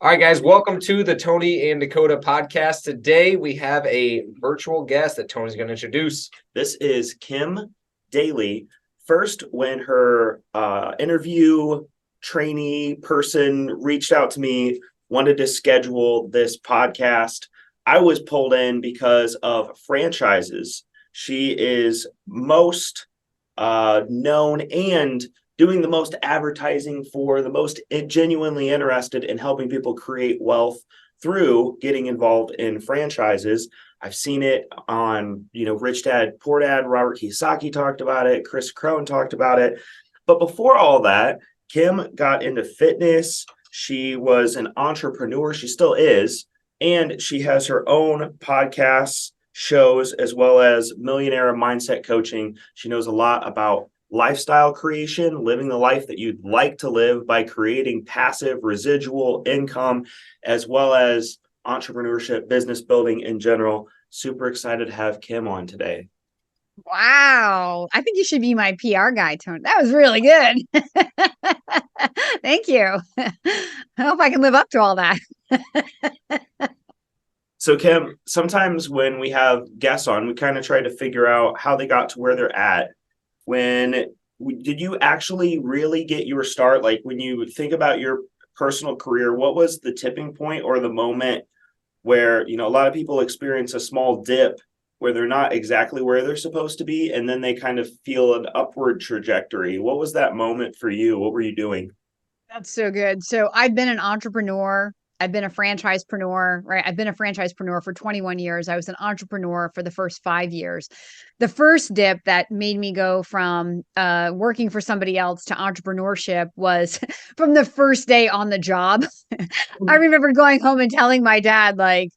All right, guys, welcome to the Tony and Dakota podcast. Today we have a virtual guest that Tony's going to introduce. This is Kim Daly. First, when her interview trainee person reached out to me, wanted to schedule this podcast, I was pulled in because of franchises. She is most known and doing the most advertising for the most genuinely interested in helping people create wealth through getting involved in franchises. I've seen it on, Rich Dad, Poor Dad. Robert Kiyosaki talked about it. Chris Crone talked about it. But before all that, Kim got into fitness. She was an entrepreneur. She still is. And she has her own podcasts, shows, as well as millionaire mindset coaching. She knows a lot about lifestyle creation, living the life that you'd like to live by creating passive residual income, as well as entrepreneurship, business building in general. Super excited to have Kim on today. Wow. I think you should be my PR guy, Tony. That was really good. Thank you. I hope I can live up to all that. So Kim, sometimes when we have guests on, we kind of try to figure out how they got to where they're at. Did you actually really get your start? Like when you think about your personal career, what was the tipping point or the moment where, a lot of people experience a small dip where they're not exactly where they're supposed to be, and then they kind of feel an upward trajectory? What was that moment for you? What were you doing? That's so good. So I've been an entrepreneur. I've been a franchisepreneur, right? I've been a franchisepreneur for 21 years. I was an entrepreneur for the first 5 years. The first dip that made me go from working for somebody else to entrepreneurship was from the first day on the job. I remember going home and telling my dad, like,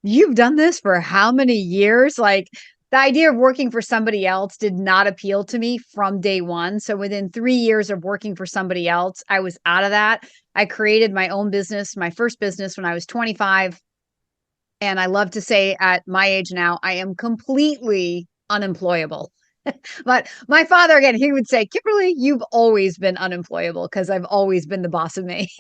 you've done this for how many years? Like, the idea of working for somebody else did not appeal to me from day one. So within 3 years of working for somebody else, I was out of that. I created my own business, my first business when I was 25. And I love to say at my age now, I am completely unemployable. But my father, again, he would say, Kimberly, you've always been unemployable because I've always been the boss of me.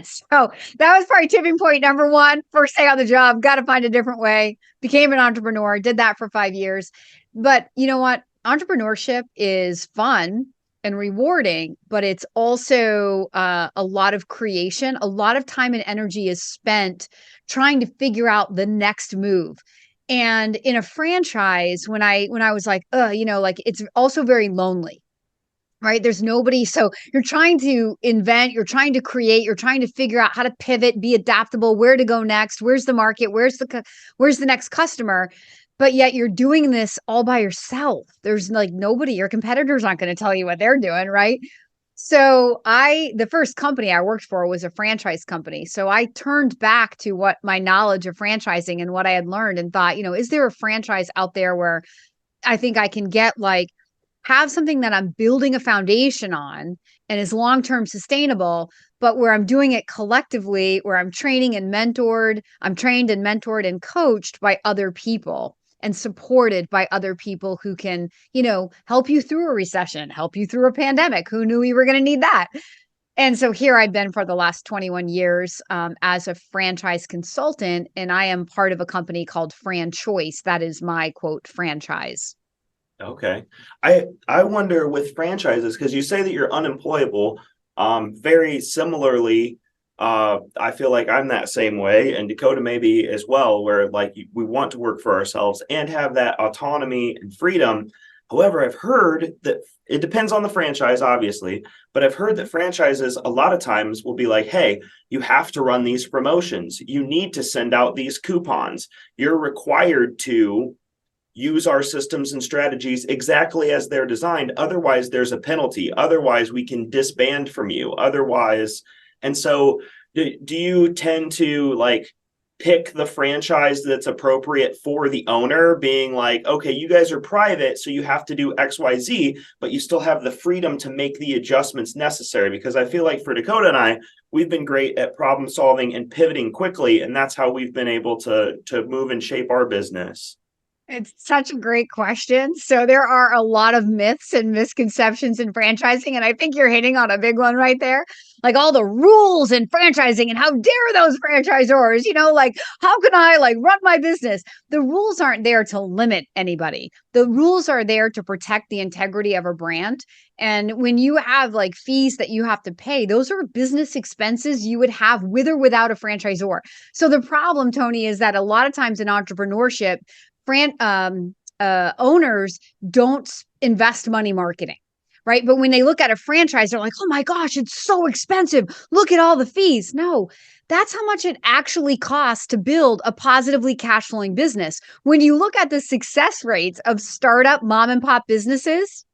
So that was probably tipping point number one. First day on the job, got to find a different way. Became an entrepreneur, did that for 5 years. But you know what? Entrepreneurship is fun and rewarding, but it's also a lot of creation. A lot of time and energy is spent trying to figure out the next move. And in a franchise, when I was like, it's also very lonely, right? There's nobody. So you're trying to invent, you're trying to create, you're trying to figure out how to pivot, be adaptable, where to go next, where's the market, where's the next customer. But yet you're doing this all by yourself. There's like nobody, your competitors aren't going to tell you what they're doing, right? So the first company I worked for was a franchise company. So I turned back to what my knowledge of franchising and what I had learned and thought, is there a franchise out there where I think I can have something that I'm building a foundation on and is long-term sustainable, but where I'm doing it collectively, where I'm trained and mentored and coached by other people and supported by other people who can, help you through a recession, help you through a pandemic. Who knew we were going to need that? And so here I've been for the last 21 years as a franchise consultant, and I am part of a company called FranChoice. That is my quote franchise. Okay. I wonder with franchises, because you say that you're unemployable, very similarly, I feel like I'm that same way, and Dakota maybe as well, where like we want to work for ourselves and have that autonomy and freedom. However, I've heard that it depends on the franchise, obviously, but I've heard that franchises a lot of times will be like, hey, you have to run these promotions. You need to send out these coupons. You're required to use our systems and strategies exactly as they're designed. Otherwise, there's a penalty. Otherwise, we can disband from you. Otherwise, and so do you tend to like pick the franchise that's appropriate for the owner, being like, okay, you guys are private, so you have to do XYZ, but you still have the freedom to make the adjustments necessary? Because I feel like for Dakota and I, we've been great at problem solving and pivoting quickly, and that's how we've been able to move and shape our business. It's such a great question. So there are a lot of myths and misconceptions in franchising, and I think you're hitting on a big one right there. like all the rules in franchising and how dare those franchisors, like how can I like run my business? The rules aren't there to limit anybody. The rules are there to protect the integrity of a brand. And when you have like fees that you have to pay, those are business expenses you would have with or without a franchisor. So the problem, Tony, is that a lot of times in entrepreneurship, owners don't invest money marketing, right? But when they look at a franchise, they're like, oh my gosh, it's so expensive. Look at all the fees. No, that's how much it actually costs to build a positively cash flowing business. When you look at the success rates of startup mom and pop businesses,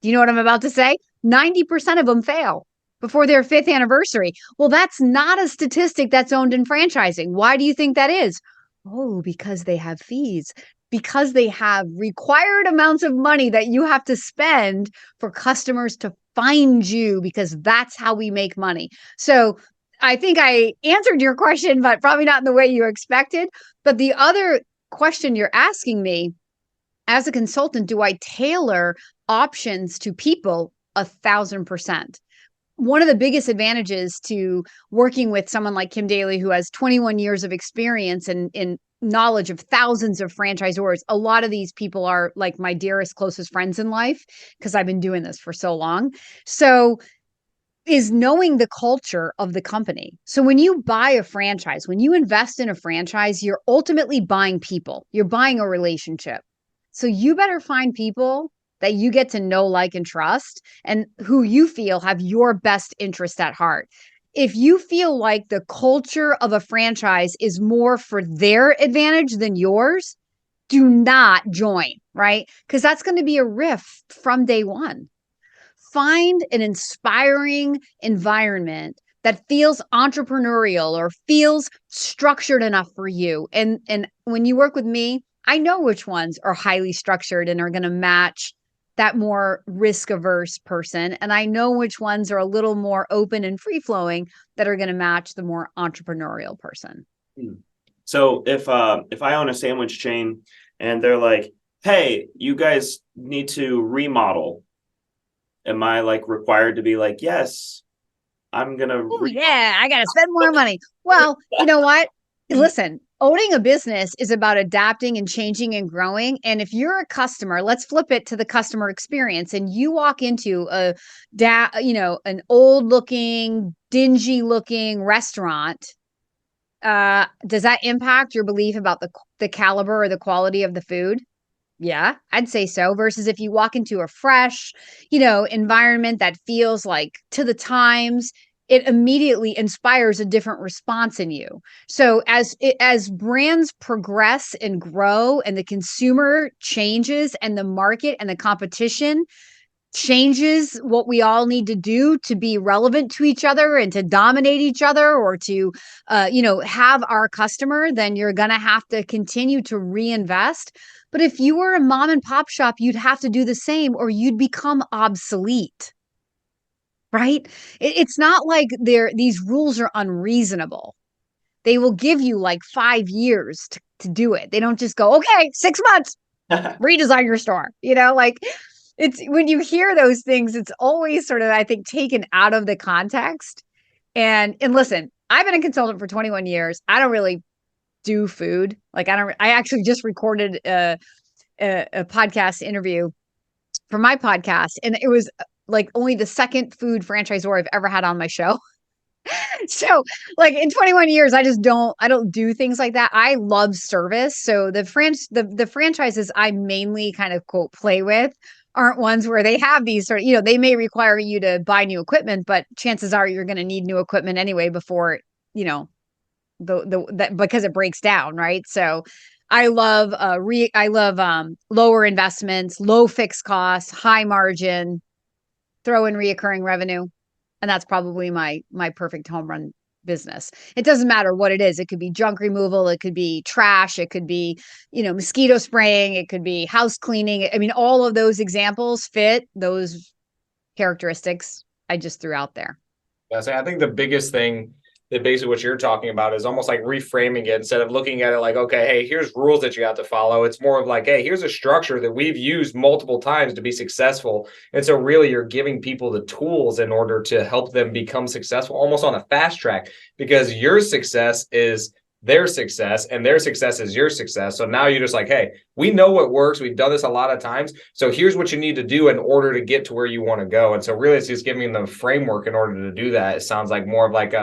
do you know what I'm about to say? 90% of them fail before their 5th anniversary. Well, that's not a statistic that's owned in franchising. Why do you think that is? Oh, because they have fees, because they have required amounts of money that you have to spend for customers to find you, because that's how we make money. So I think I answered your question, but probably not in the way you expected. But the other question you're asking me, as a consultant, do I tailor options to people? 1,000%. One of the biggest advantages to working with someone like Kim Daly, who has 21 years of experience and in knowledge of thousands of franchisors. A lot of these people are like my dearest, closest friends in life because I've been doing this for so long. So is knowing the culture of the company. So when you buy a franchise, when you invest in a franchise, you're ultimately buying people. You're buying a relationship. So you better find people that you get to know, like, and trust, and who you feel have your best interest at heart. If you feel like the culture of a franchise is more for their advantage than yours, do not join, right? Because that's going to be a rift from day one. Find an inspiring environment that feels entrepreneurial or feels structured enough for you. And when you work with me, I know which ones are highly structured and are going to match that more risk-averse person. And I know which ones are a little more open and free-flowing that are going to match the more entrepreneurial person. So if I own a sandwich chain and they're like, hey, you guys need to remodel, am I like required to be like, yes, I'm going to yeah, I got to spend more money. Well, you know what? Listen, owning a business is about adapting and changing and growing. And if you're a customer, let's flip it to the customer experience, and you walk into an old looking, dingy looking restaurant, does that impact your belief about the caliber or the quality of the food? Yeah, I'd say so. Versus if you walk into a fresh, environment that feels like to the times, it immediately inspires a different response in you. So as brands progress and grow and the consumer changes and the market and the competition changes, what we all need to do to be relevant to each other and to dominate each other, or to have our customer, then you're going to have to continue to reinvest. But if you were a mom and pop shop, you'd have to do the same, or you'd become obsolete, right? It's not like these rules are unreasonable. They will give you like 5 years to do it. They don't just go, okay, 6 months, redesign your store. It's when you hear those things, it's always sort of, I think, taken out of the context. And listen, I've been a consultant for 21 years. I don't really do food. I actually just recorded a podcast interview for my podcast, and it was like only the second food franchisor I've ever had on my show. So like in 21 years, I don't do things like that. I love service. So the franchises I mainly kind of quote play with aren't ones where they have these sort of, they may require you to buy new equipment, but chances are you're going to need new equipment anyway before, because it breaks down, right? So I love lower investments, low fixed costs, high margin, throw in reoccurring revenue. And that's probably my perfect home run business. It doesn't matter what it is. It could be junk removal. It could be trash. It could be, mosquito spraying. It could be house cleaning. I mean, all of those examples fit those characteristics I just threw out there. I think the biggest thing that basically what you're talking about is almost like reframing it instead of looking at it like, okay, hey, here's rules that you have to follow. It's more of like, hey, here's a structure that we've used multiple times to be successful. And so really you're giving people the tools in order to help them become successful almost on a fast track, because your success is their success and their success is your success. So now you're just like, hey, we know what works. We've done this a lot of times. So here's what you need to do in order to get to where you want to go. And so really it's just giving them the framework in order to do that. It sounds like more of like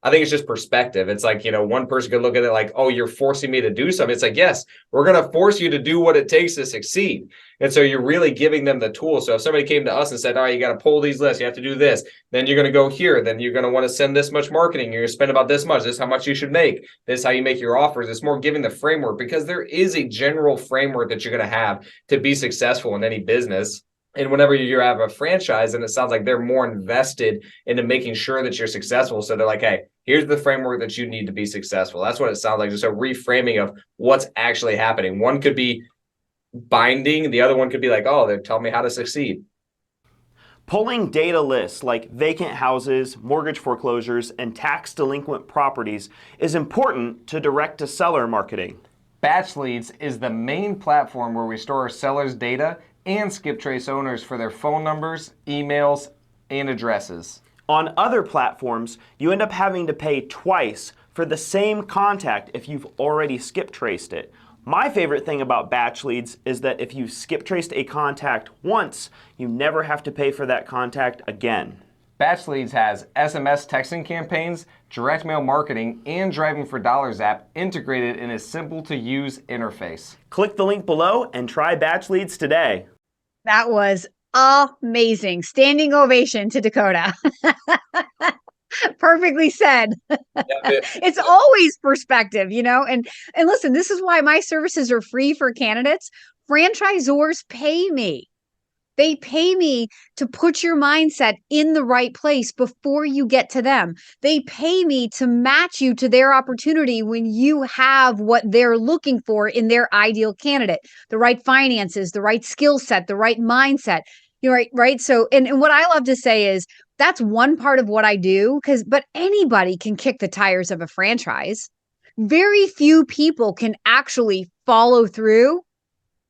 I think it's just perspective. It's like, one person could look at it like, oh, you're forcing me to do something. It's like, yes, we're going to force you to do what it takes to succeed. And so you're really giving them the tools. So if somebody came to us and said, all right, you got to pull these lists, you have to do this, then you're going to go here, then you're going to want to send this much marketing, you're going to spend about this much, this is how much you should make, this is how you make your offers. It's more giving the framework, because there is a general framework that you're going to have to be successful in any business. And whenever you have a franchise, and it sounds like they're more invested into making sure that you're successful. So they're like, hey, here's the framework that you need to be successful. That's what it sounds like. Just a reframing of what's actually happening. One could be binding. The other one could be like, oh, they're telling me how to succeed. Pulling data lists like vacant houses, mortgage foreclosures, and tax delinquent properties is important to direct-to-seller marketing. Batch Leads is the main platform where we store our sellers' data and skip trace owners for their phone numbers, emails, and addresses. On other platforms, you end up having to pay twice for the same contact if you've already skip traced it. My favorite thing about Batch Leads is that if you've skip traced a contact once, you never have to pay for that contact again. Batch Leads has SMS texting campaigns, direct mail marketing, and Driving for Dollars app integrated in a simple-to-use interface. Click the link below and try Batch Leads today. That was amazing. Standing ovation to Dakota. Perfectly said. It's always perspective, and listen, this is why my services are free for candidates. Franchisors pay me. They pay me to put your mindset in the right place before you get to them. They pay me to match you to their opportunity when you have what they're looking for in their ideal candidate, the right finances, the right skill set, the right mindset. Right. So, and what I love to say is that's one part of what I do, but anybody can kick the tires of a franchise. Very few people can actually follow through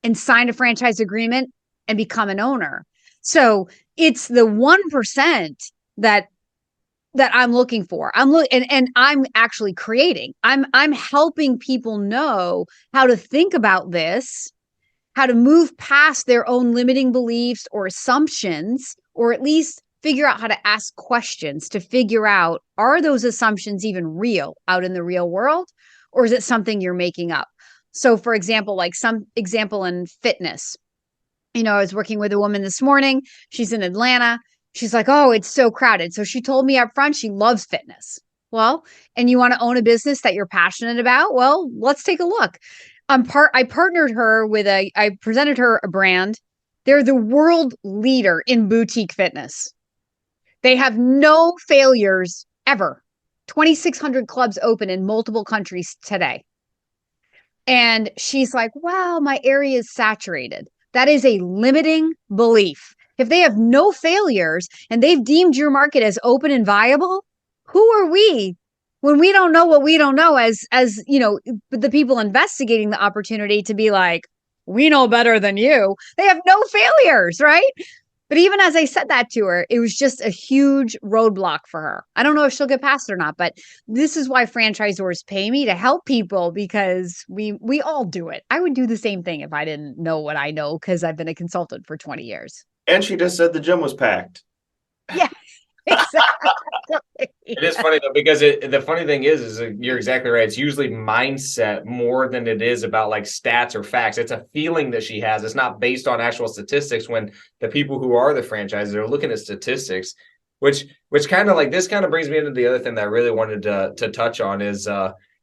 and sign a franchise agreement and become an owner. So it's the 1% that I'm looking for. And I'm actually creating. I'm helping people know how to think about this, how to move past their own limiting beliefs or assumptions, or at least figure out how to ask questions to figure out, are those assumptions even real out in the real world, or is it something you're making up? So for example, like some example in fitness, I was working with a woman this morning. She's in Atlanta. She's like, oh, it's so crowded. So she told me up front, she loves fitness. Well, and you want to own a business that you're passionate about? Well, let's take a look. I partnered her with I presented her a brand. They're the world leader in boutique fitness. They have no failures ever. 2,600 clubs open in multiple countries today. And she's like, wow, my area is saturated. That is a limiting belief. If they have no failures and they've deemed your market as open and viable, who are we when we don't know what we don't know as the people investigating the opportunity to be like, we know better than you. They have no failures, right? But even as I said that to her, it was just a huge roadblock for her. I don't know if she'll get past it or not, but this is why franchisors pay me to help people, because we all do it. I would do the same thing if I didn't know what I know, because I've been a consultant for 20 years. And she just said the gym was packed. Yeah, exactly. It is funny though, because the funny thing is you're exactly right. It's usually mindset more than it is about like stats or facts. It's a feeling that she has. It's not based on actual statistics. When the people who are the franchises are looking at statistics, which kind of like this kind of brings me into the other thing that I really wanted to touch on is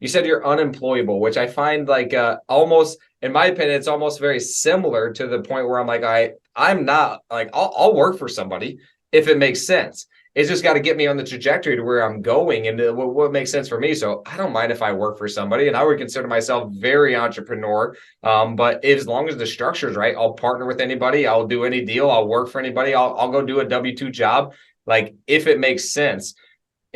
you said you're unemployable, which I find like almost, in my opinion, it's almost very similar to the point where I'm like, I'm not like, I'll work for somebody if it makes sense. It's just got to get me on the trajectory to where I'm going and what makes sense for me. So I don't mind if I work for somebody, and I would consider myself very entrepreneur. But as long as the structure is right, I'll partner with anybody. I'll do any deal. I'll work for anybody. I'll go do a W-2 job, like if it makes sense.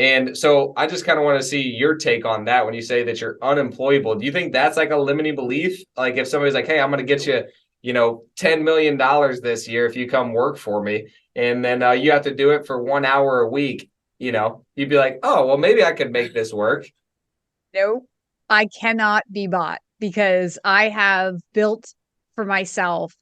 And so I just kind of want to see your take on that when you say that you're unemployable. Do you think that's like a limiting belief? Like if somebody's like, hey, I'm going to get you, $10 million this year if you come work for me, and then you have to do it for 1 hour a week, you'd be like, oh, well, maybe I could make this work. Nope, I cannot be bought because I have built for myself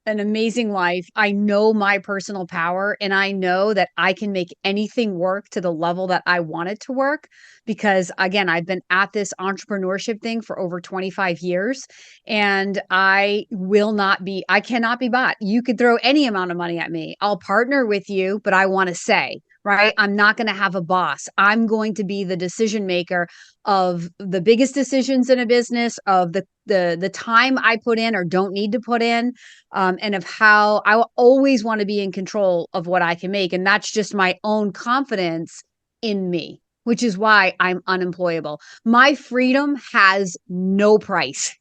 an amazing life. I know my personal power and I know that I can make anything work to the level that I want it to work because again, I've been at this entrepreneurship thing for over 25 years and I cannot be bought. You could throw any amount of money at me. I'll partner with you, but I want to say, right? I'm not going to have a boss. I'm going to be the decision maker of the biggest decisions in a business, of the time I put in or don't need to put in, and of how I will always want to be in control of what I can make. And that's just my own confidence in me, which is why I'm unemployable. My freedom has no price.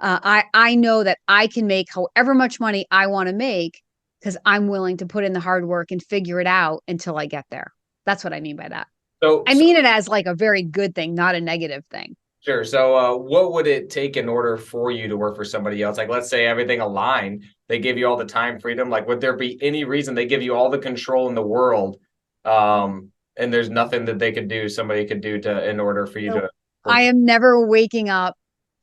I know that I can make however much money I want to make because I'm willing to put in the hard work and figure it out until I get there. That's what I mean by that. I mean it as like a very good thing, not a negative thing. Sure. So what would it take in order for you to work for somebody else? Like, let's say everything aligned, they give you all the time freedom. Like, would there be any reason they give you all the control in the world? And there's nothing that somebody could do in order for you to. I am never waking up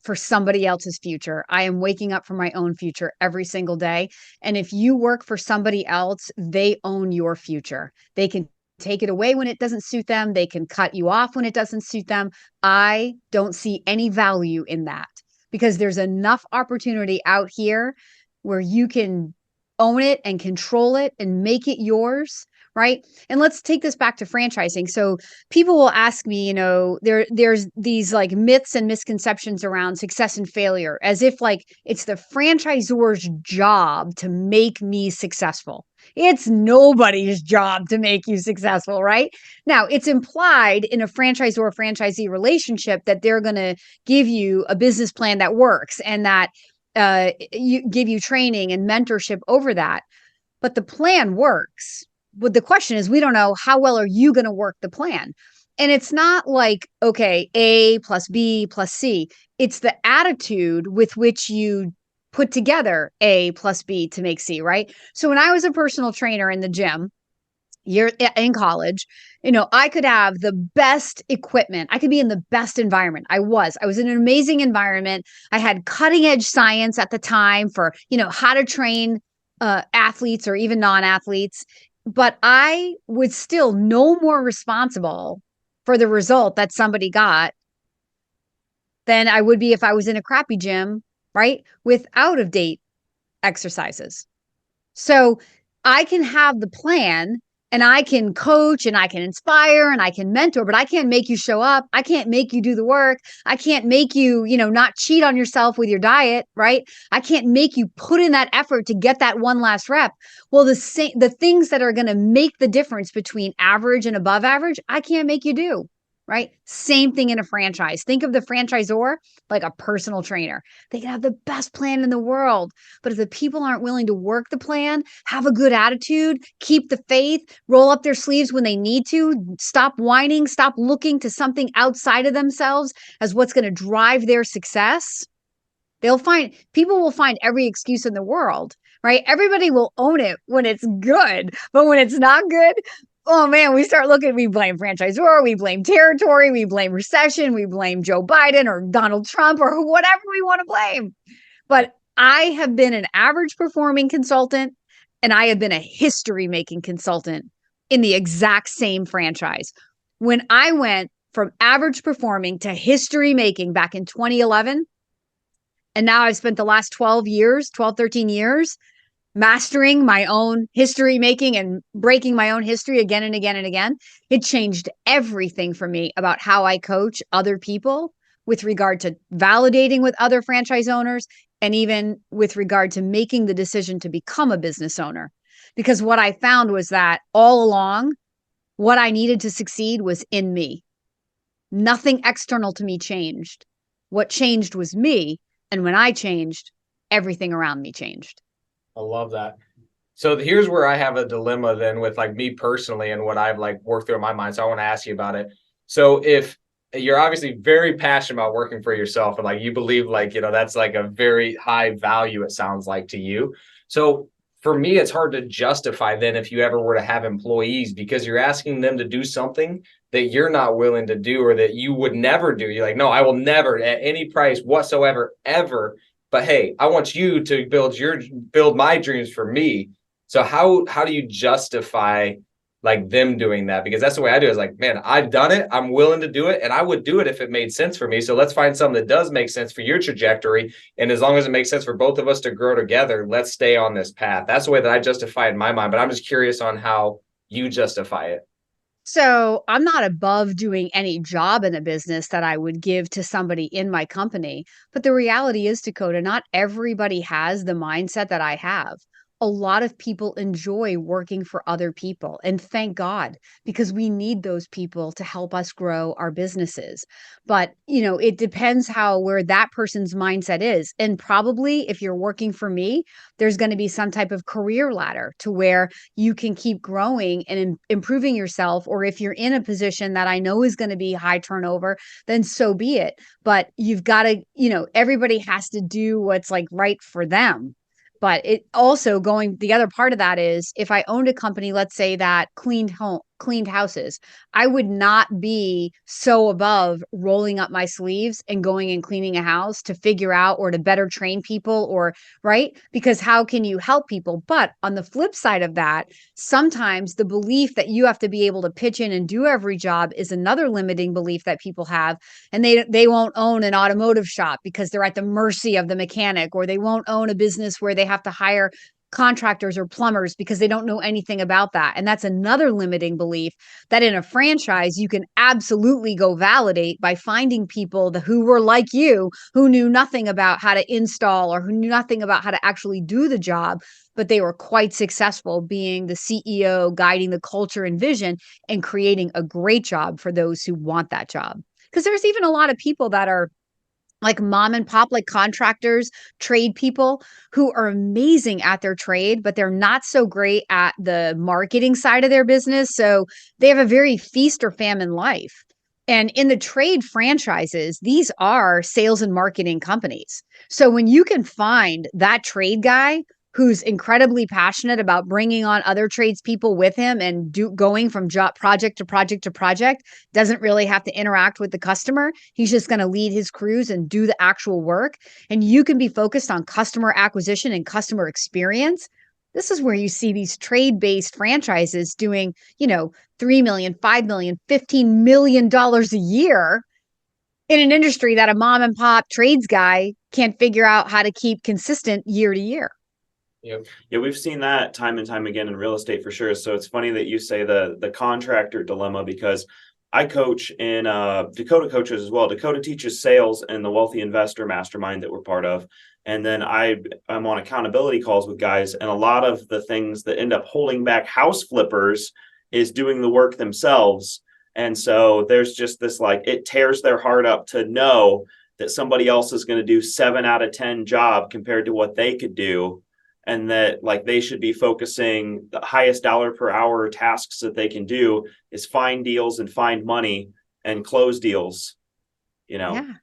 for somebody else's future. I am waking up for my own future every single day. And if you work for somebody else, they own your future. They can take it away when it doesn't suit them. They can cut you off when it doesn't suit them. I don't see any value in that because there's enough opportunity out here where you can own it and control it and make it yours. Right. And let's take this back to franchising. So people will ask me, there's these like myths and misconceptions around success and failure, as if like it's the franchisor's job to make me successful. It's nobody's job to make you successful, right? Now, it's implied in a franchisor-franchisee relationship that they're going to give you a business plan that works and that you give you training and mentorship over that. But the plan works. But the question is, we don't know how well are you going to work the plan? And it's not like, okay, A plus B plus C. It's the attitude with which you put together A plus B to make C, right? So when I was a personal trainer in the gym, in college, I could have the best equipment. I could be in the best environment. I was in an amazing environment. I had cutting edge science at the time for, how to train athletes or even non-athletes. But I was still no more responsible for the result that somebody got than I would be if I was in a crappy gym, right? With out of date exercises. So I can have the plan and I can coach and I can inspire and I can mentor, but I can't make you show up. I can't make you do the work. I can't make you, not cheat on yourself with your diet, right? I can't make you put in that effort to get that one last rep. Well, the things that are going to make the difference between average and above average, I can't make you do. Right? Same thing in a franchise. Think of the franchisor like a personal trainer. They can have the best plan in the world, but if the people aren't willing to work the plan, have a good attitude, keep the faith, roll up their sleeves when they need to, stop whining, stop looking to something outside of themselves as what's going to drive their success, people will find every excuse in the world, right? Everybody will own it when it's good, but when it's not good, oh man, we blame franchisor, we blame territory, we blame recession, we blame Joe Biden or Donald Trump or whatever we want to blame. But I have been an average performing consultant and I have been a history making consultant in the exact same franchise. When I went from average performing to history making back in 2011, and now I've spent the last 13 years mastering my own history making and breaking my own history again and again and again. It changed everything for me about how I coach other people with regard to validating with other franchise owners and even with regard to making the decision to become a business owner. Because what I found was that all along, what I needed to succeed was in me. Nothing external to me changed. What changed was me. And when I changed, everything around me changed. I love that. So here's where I have a dilemma then with like me personally and what I've like worked through in my mind. So I want to ask you about it. So if you're obviously very passionate about working for yourself and like you believe like, that's like a very high value, it sounds like to you. So for me, it's hard to justify then if you ever were to have employees because you're asking them to do something that you're not willing to do or that you would never do. You're like, no, I will never at any price whatsoever, ever. But hey, I want you to build my dreams for me. So how do you justify like them doing that? Because that's the way I do it. Is like, man, I've done it. I'm willing to do it. And I would do it if it made sense for me. So let's find something that does make sense for your trajectory. And as long as it makes sense for both of us to grow together, let's stay on this path. That's the way that I justify it in my mind. But I'm just curious on how you justify it. So I'm not above doing any job in a business that I would give to somebody in my company. But the reality is, Dakota, not everybody has the mindset that I have. A lot of people enjoy working for other people. And thank God, because we need those people to help us grow our businesses. But, it depends where that person's mindset is. And probably if you're working for me, there's going to be some type of career ladder to where you can keep growing and improving yourself. Or if you're in a position that I know is going to be high turnover, then so be it. But you've got to, everybody has to do what's like right for them. But it also the other part of that is if I owned a company, let's say that cleaned houses, I would not be so above rolling up my sleeves and going and cleaning a house to figure out or to better train people or right? Because how can you help people? But on the flip side of that, sometimes the belief that you have to be able to pitch in and do every job is another limiting belief that people have. And they won't own an automotive shop because they're at the mercy of the mechanic, or they won't own a business where they have to hire contractors or plumbers because they don't know anything about that. And that's another limiting belief that in a franchise, you can absolutely go validate by finding people who were like you, who knew nothing about how to install or who knew nothing about how to actually do the job, but they were quite successful being the CEO, guiding the culture and vision and creating a great job for those who want that job. Because there's even a lot of people that are like mom and pop, like contractors, trade people who are amazing at their trade, but they're not so great at the marketing side of their business. So they have a very feast or famine life. And in the trade franchises, these are sales and marketing companies. So when you can find that trade guy who's incredibly passionate about bringing on other tradespeople with him and going from project to project to project, doesn't really have to interact with the customer. He's just going to lead his crews and do the actual work. And you can be focused on customer acquisition and customer experience. This is where you see these trade-based franchises doing, $3 million, $5 million, $15 million a year in an industry that a mom and pop trades guy can't figure out how to keep consistent year to year. Yeah, we've seen that time and time again in real estate for sure. So it's funny that you say the contractor dilemma, because I coach in Dakota coaches as well. Dakota teaches sales in the Wealthy Investor Mastermind that we're part of. And then I'm on accountability calls with guys. And a lot of the things that end up holding back house flippers is doing the work themselves. And so there's just this, like, it tears their heart up to know that somebody else is going to do 7 out of 10 job compared to what they could do. And that, like, they should be focusing the highest dollar per hour tasks that they can do is find deals and find money and close deals, Yeah.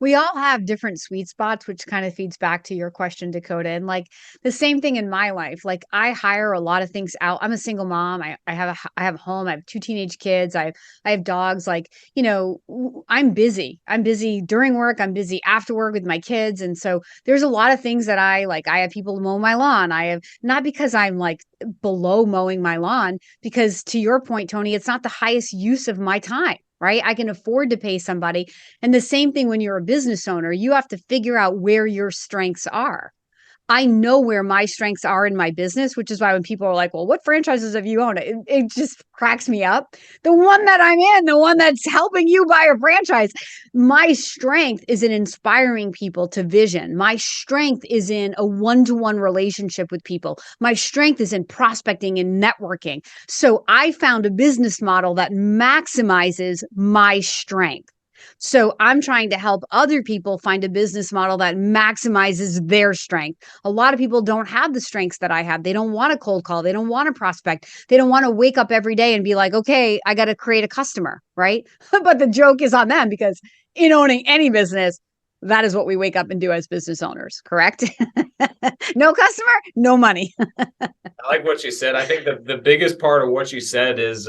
We all have different sweet spots, which kind of feeds back to your question, Dakota. And like the same thing in my life, like I hire a lot of things out. I'm a single mom. I have a home. I have 2 teenage kids. I have dogs. Like, I'm busy. I'm busy during work. I'm busy after work with my kids. And so there's a lot of things that I have people mow my lawn. I have, not because I'm like below mowing my lawn, because to your point, Tony, it's not the highest use of my time. Right? I can afford to pay somebody. And the same thing when you're a business owner, you have to figure out where your strengths are. I know where my strengths are in my business, which is why when people are like, well, what franchises have you owned? It just cracks me up. The one that I'm in, the one that's helping you buy a franchise. My strength is in inspiring people to vision. My strength is in a one-to-one relationship with people. My strength is in prospecting and networking. So I found a business model that maximizes my strength. So I'm trying to help other people find a business model that maximizes their strength. A lot of people don't have the strengths that I have. They don't want to cold call. They don't want to prospect. They don't want to wake up every day and be like, okay, I got to create a customer, right? But the joke is on them, because in owning any business, that is what we wake up and do as business owners, correct? No customer, no money. I like what you said. I think the biggest part of what you said is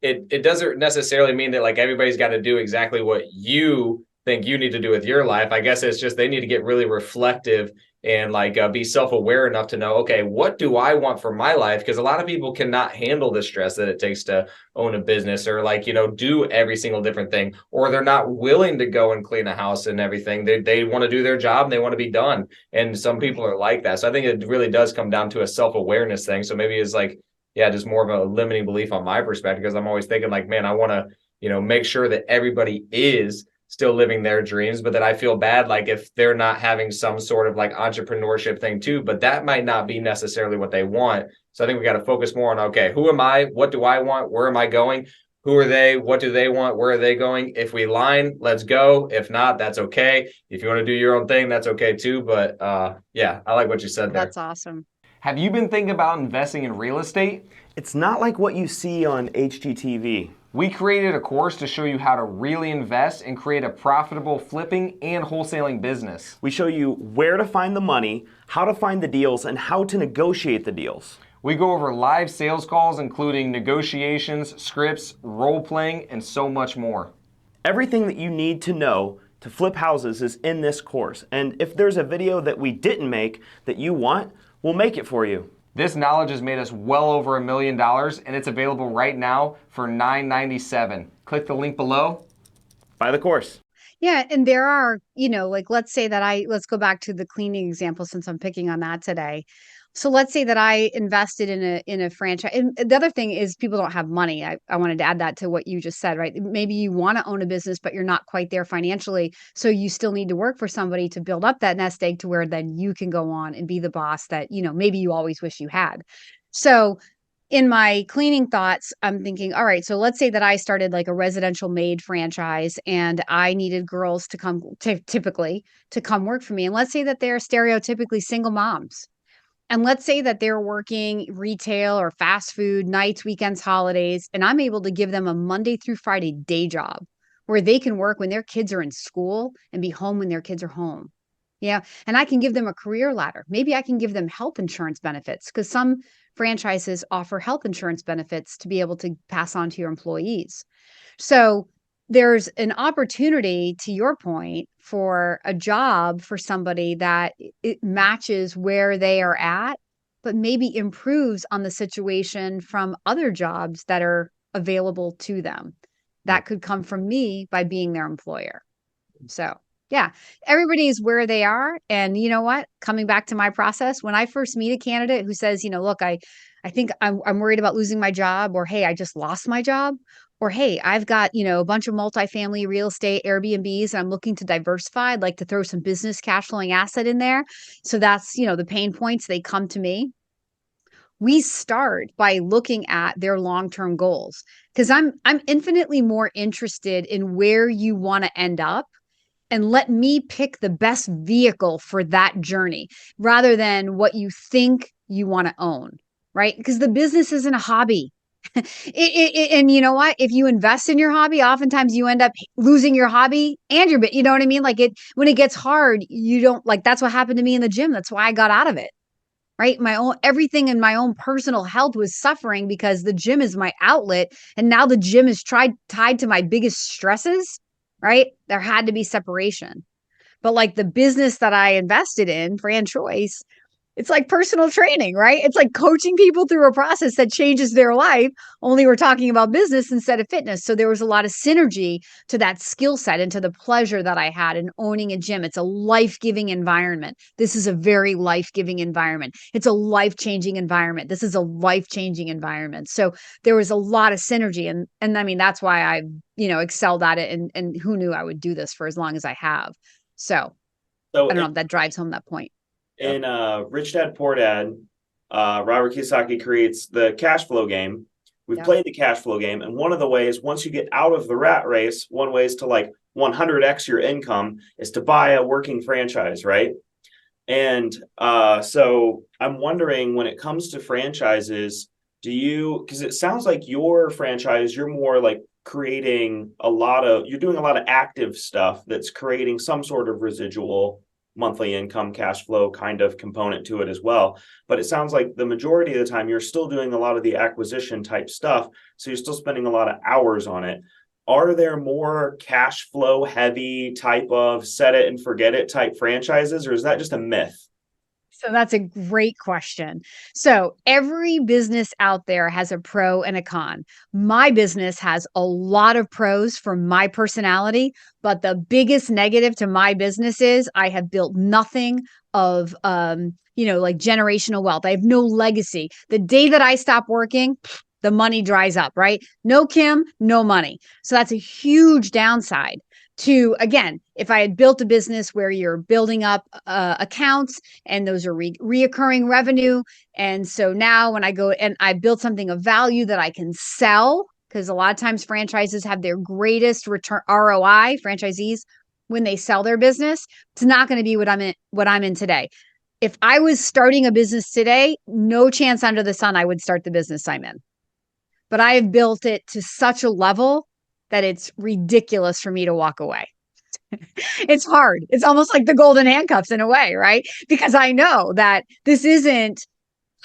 it doesn't necessarily mean that like everybody's got to do exactly what you think you need to do with your life. I guess it's just they need to get really reflective and like be self-aware enough to know, okay, what do I want for my life? Because a lot of people cannot handle the stress that it takes to own a business, or like, do every single different thing, or they're not willing to go and clean a house and everything. They want to do their job and they want to be done. And some people are like that. So I think it really does come down to a self-awareness thing. So maybe it's like, yeah, just more of a limiting belief on my perspective, because I'm always thinking like, man, I want to, make sure that everybody is still living their dreams, but that I feel bad like if they're not having some sort of like entrepreneurship thing too, but that might not be necessarily what they want. So I think we got to focus more on, okay, who am I? What do I want? Where am I going? Who are they? What do they want? Where are they going? If we align, let's go. If not, that's okay. If you want to do your own thing, that's okay too. But yeah, I like what you said there. That's awesome. Have you been thinking about investing in real estate? It's not like what you see on HGTV. We created a course to show you how to really invest and create a profitable flipping and wholesaling business. We show you where to find the money, how to find the deals, and how to negotiate the deals. We go over live sales calls, including negotiations, scripts, role-playing, and so much more. Everything that you need to know to flip houses is in this course. And if there's a video that we didn't make that you want, we'll make it for you. This knowledge has made us well over $1 million, and it's available right now for $9.97. Click the link below. Buy the course. Yeah. And there are, like, let's go back to the cleaning example, since I'm picking on that today. So let's say that I invested in a franchise. And the other thing is people don't have money. I wanted to add that to what you just said, right? Maybe you want to own a business, but you're not quite there financially. So you still need to work for somebody to build up that nest egg to where then you can go on and be the boss that, maybe you always wish you had. So in my cleaning thoughts, I'm thinking, all right, so let's say that I started like a residential maid franchise and I needed girls to come typically to come work for me. And let's say that they're stereotypically single moms. And let's say that they're working retail or fast food, nights, weekends, holidays, and I'm able to give them a Monday through Friday day job where they can work when their kids are in school and be home when their kids are home. Yeah. And I can give them a career ladder. Maybe I can give them health insurance benefits, because some franchises offer health insurance benefits to be able to pass on to your employees. So there's an opportunity, to your point, for a job for somebody that it matches where they are at, but maybe improves on the situation from other jobs that are available to them. That could come from me by being their employer. So yeah, everybody's where they are. And you know what? Coming back to my process, when I first meet a candidate who says, look, I think I'm worried about losing my job, or, hey, I just lost my job, or, hey, I've got, a bunch of multifamily real estate Airbnbs and I'm looking to diversify. I'd like to throw some business cash flowing asset in there. So that's, the pain points. They come to me. We start by looking at their long-term goals, because I'm infinitely more interested in where you want to end up, and let me pick the best vehicle for that journey rather than what you think you want to own, right? Because the business isn't a hobby. And you know what? If you invest in your hobby, oftentimes you end up losing your hobby and your bit. You know what I mean? Like when it gets hard, you don't like, that's what happened to me in the gym. That's why I got out of it, right? Everything in my own personal health was suffering because the gym is my outlet. And now the gym is tied to my biggest stresses, right? There had to be separation. But like the business that I invested in, Fran Choice, it's like personal training, right? It's like coaching people through a process that changes their life. Only we're talking about business instead of fitness. So there was a lot of synergy to that skill set and to the pleasure that I had in owning a gym. It's a life-giving environment. This is a very life-giving environment. It's a life-changing environment. This is a life-changing environment. So there was a lot of synergy. And I mean, that's why I, excelled at it. And who knew I would do this for as long as I have. So I don't know if that drives home that point. In Rich Dad Poor Dad, Robert Kiyosaki creates the cash flow game. We've played the cash flow game. And one of the ways, once you get out of the rat race, one way is to like 100x your income is to buy a working franchise, right? And so I'm wondering, when it comes to franchises, because it sounds like your franchise, you're more like you're doing a lot of active stuff that's creating some sort of residual monthly income, cash flow kind of component to it as well. But it sounds like the majority of the time you're still doing a lot of the acquisition type stuff. So you're still spending a lot of hours on it. Are there more cash flow heavy type of set it and forget it type franchises, or is that just a myth? So that's a great question. So every business out there has a pro and a con. My business has a lot of pros for my personality, but the biggest negative to my business is I have built nothing of like generational wealth. I have no legacy. The day that I stop working, the money dries up, right? No Kim, no money. So that's a huge downside to, again, if I had built a business where you're building up accounts and those are reoccurring revenue. And so now when I go and I built something of value that I can sell, because a lot of times franchises have their greatest return ROI, franchisees, when they sell their business. It's not going to be what I'm in today. If I was starting a business today, no chance under the sun I would start the business I'm in. But I have built it to such a level that it's ridiculous for me to walk away. It's hard. It's almost like the golden handcuffs in a way, right? Because I know that this isn't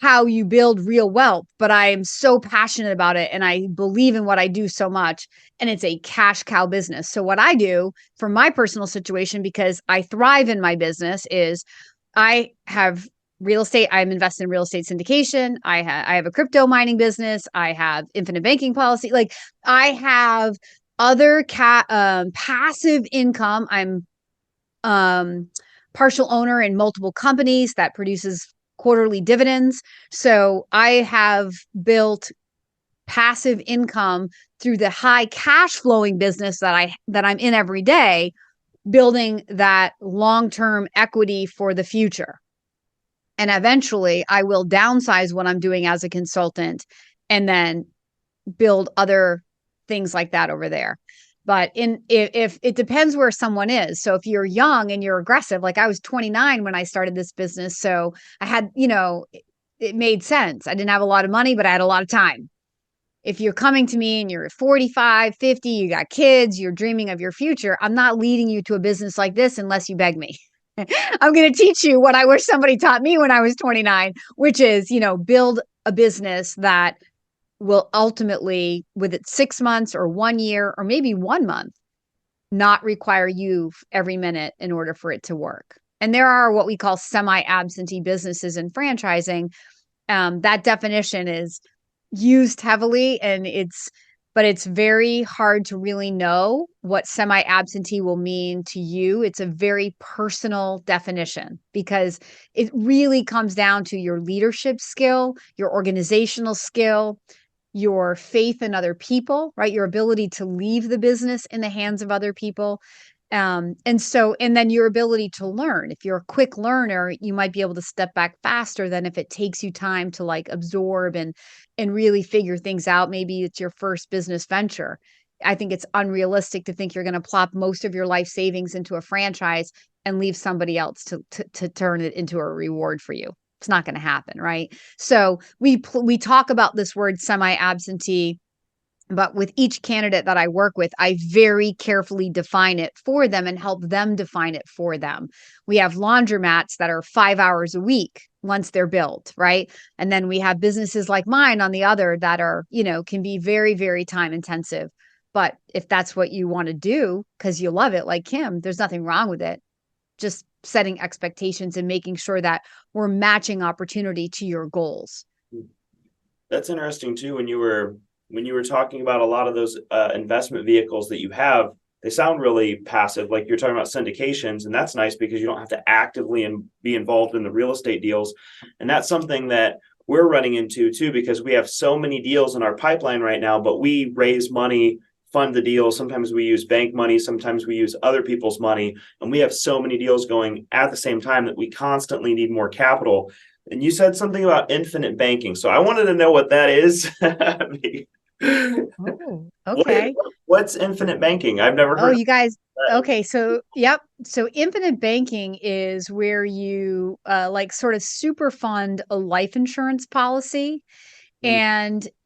how you build real wealth, but I am so passionate about it and I believe in what I do so much. And it's a cash cow business. So what I do for my personal situation, because I thrive in my business, is I have real estate. I'm invested in real estate syndication. I have a crypto mining business. I have infinite banking policy. Like I have other passive income. I'm partial owner in multiple companies that produces quarterly dividends. So I have built passive income through the high cash flowing business that I'm in every day, building that long-term equity for the future. And eventually I will downsize what I'm doing as a consultant and then build other things like that over there. But if it depends where someone is. So if you're young and you're aggressive, like I was 29 when I started this business. So I had, it made sense. I didn't have a lot of money, but I had a lot of time. If you're coming to me and you're 45, 50, you got kids, you're dreaming of your future, I'm not leading you to a business like this unless you beg me. I'm going to teach you what I wish somebody taught me when I was 29, which is, build a business that will ultimately, with it 6 months or 1 year or maybe 1 month, not require you every minute in order for it to work. And there are what we call semi-absentee businesses in franchising. That definition is used heavily, and but it's very hard to really know what semi-absentee will mean to you. It's a very personal definition because it really comes down to your leadership skill, your organizational skill, your faith in other people, right? Your ability to leave the business in the hands of other people. And then your ability to learn. If you're a quick learner, you might be able to step back faster than if it takes you time to like absorb and really figure things out. Maybe it's your first business venture. I think it's unrealistic to think you're going to plop most of your life savings into a franchise and leave somebody else to turn it into a reward for you. It's not going to happen, right? So we talk about this word semi-absentee, but with each candidate that I work with, I very carefully define it for them and help them define it for them. We have laundromats that are 5 hours a week once they're built, right? And then we have businesses like mine on the other that are, can be very, very time intensive. But if that's what you want to do because you love it, like Kim, there's nothing wrong with it. Just setting expectations and making sure that we're matching opportunity to your goals. That's interesting too. When you were talking about a lot of those investment vehicles that you have, they sound really passive. Like you're talking about syndications, and that's nice because you don't have to actively be involved in the real estate deals. And that's something that we're running into too, because we have so many deals in our pipeline right now, but we raise money, fund the deal. Sometimes we use bank money, sometimes we use other people's money. And we have so many deals going at the same time that we constantly need more capital. And you said something about infinite banking. So I wanted to know what that is. Oh, What, okay. what's infinite banking? I've never Oh, heard of you guys. that. Okay, so yep. So infinite banking is where you like sort of super fund a life insurance policy, Hmm.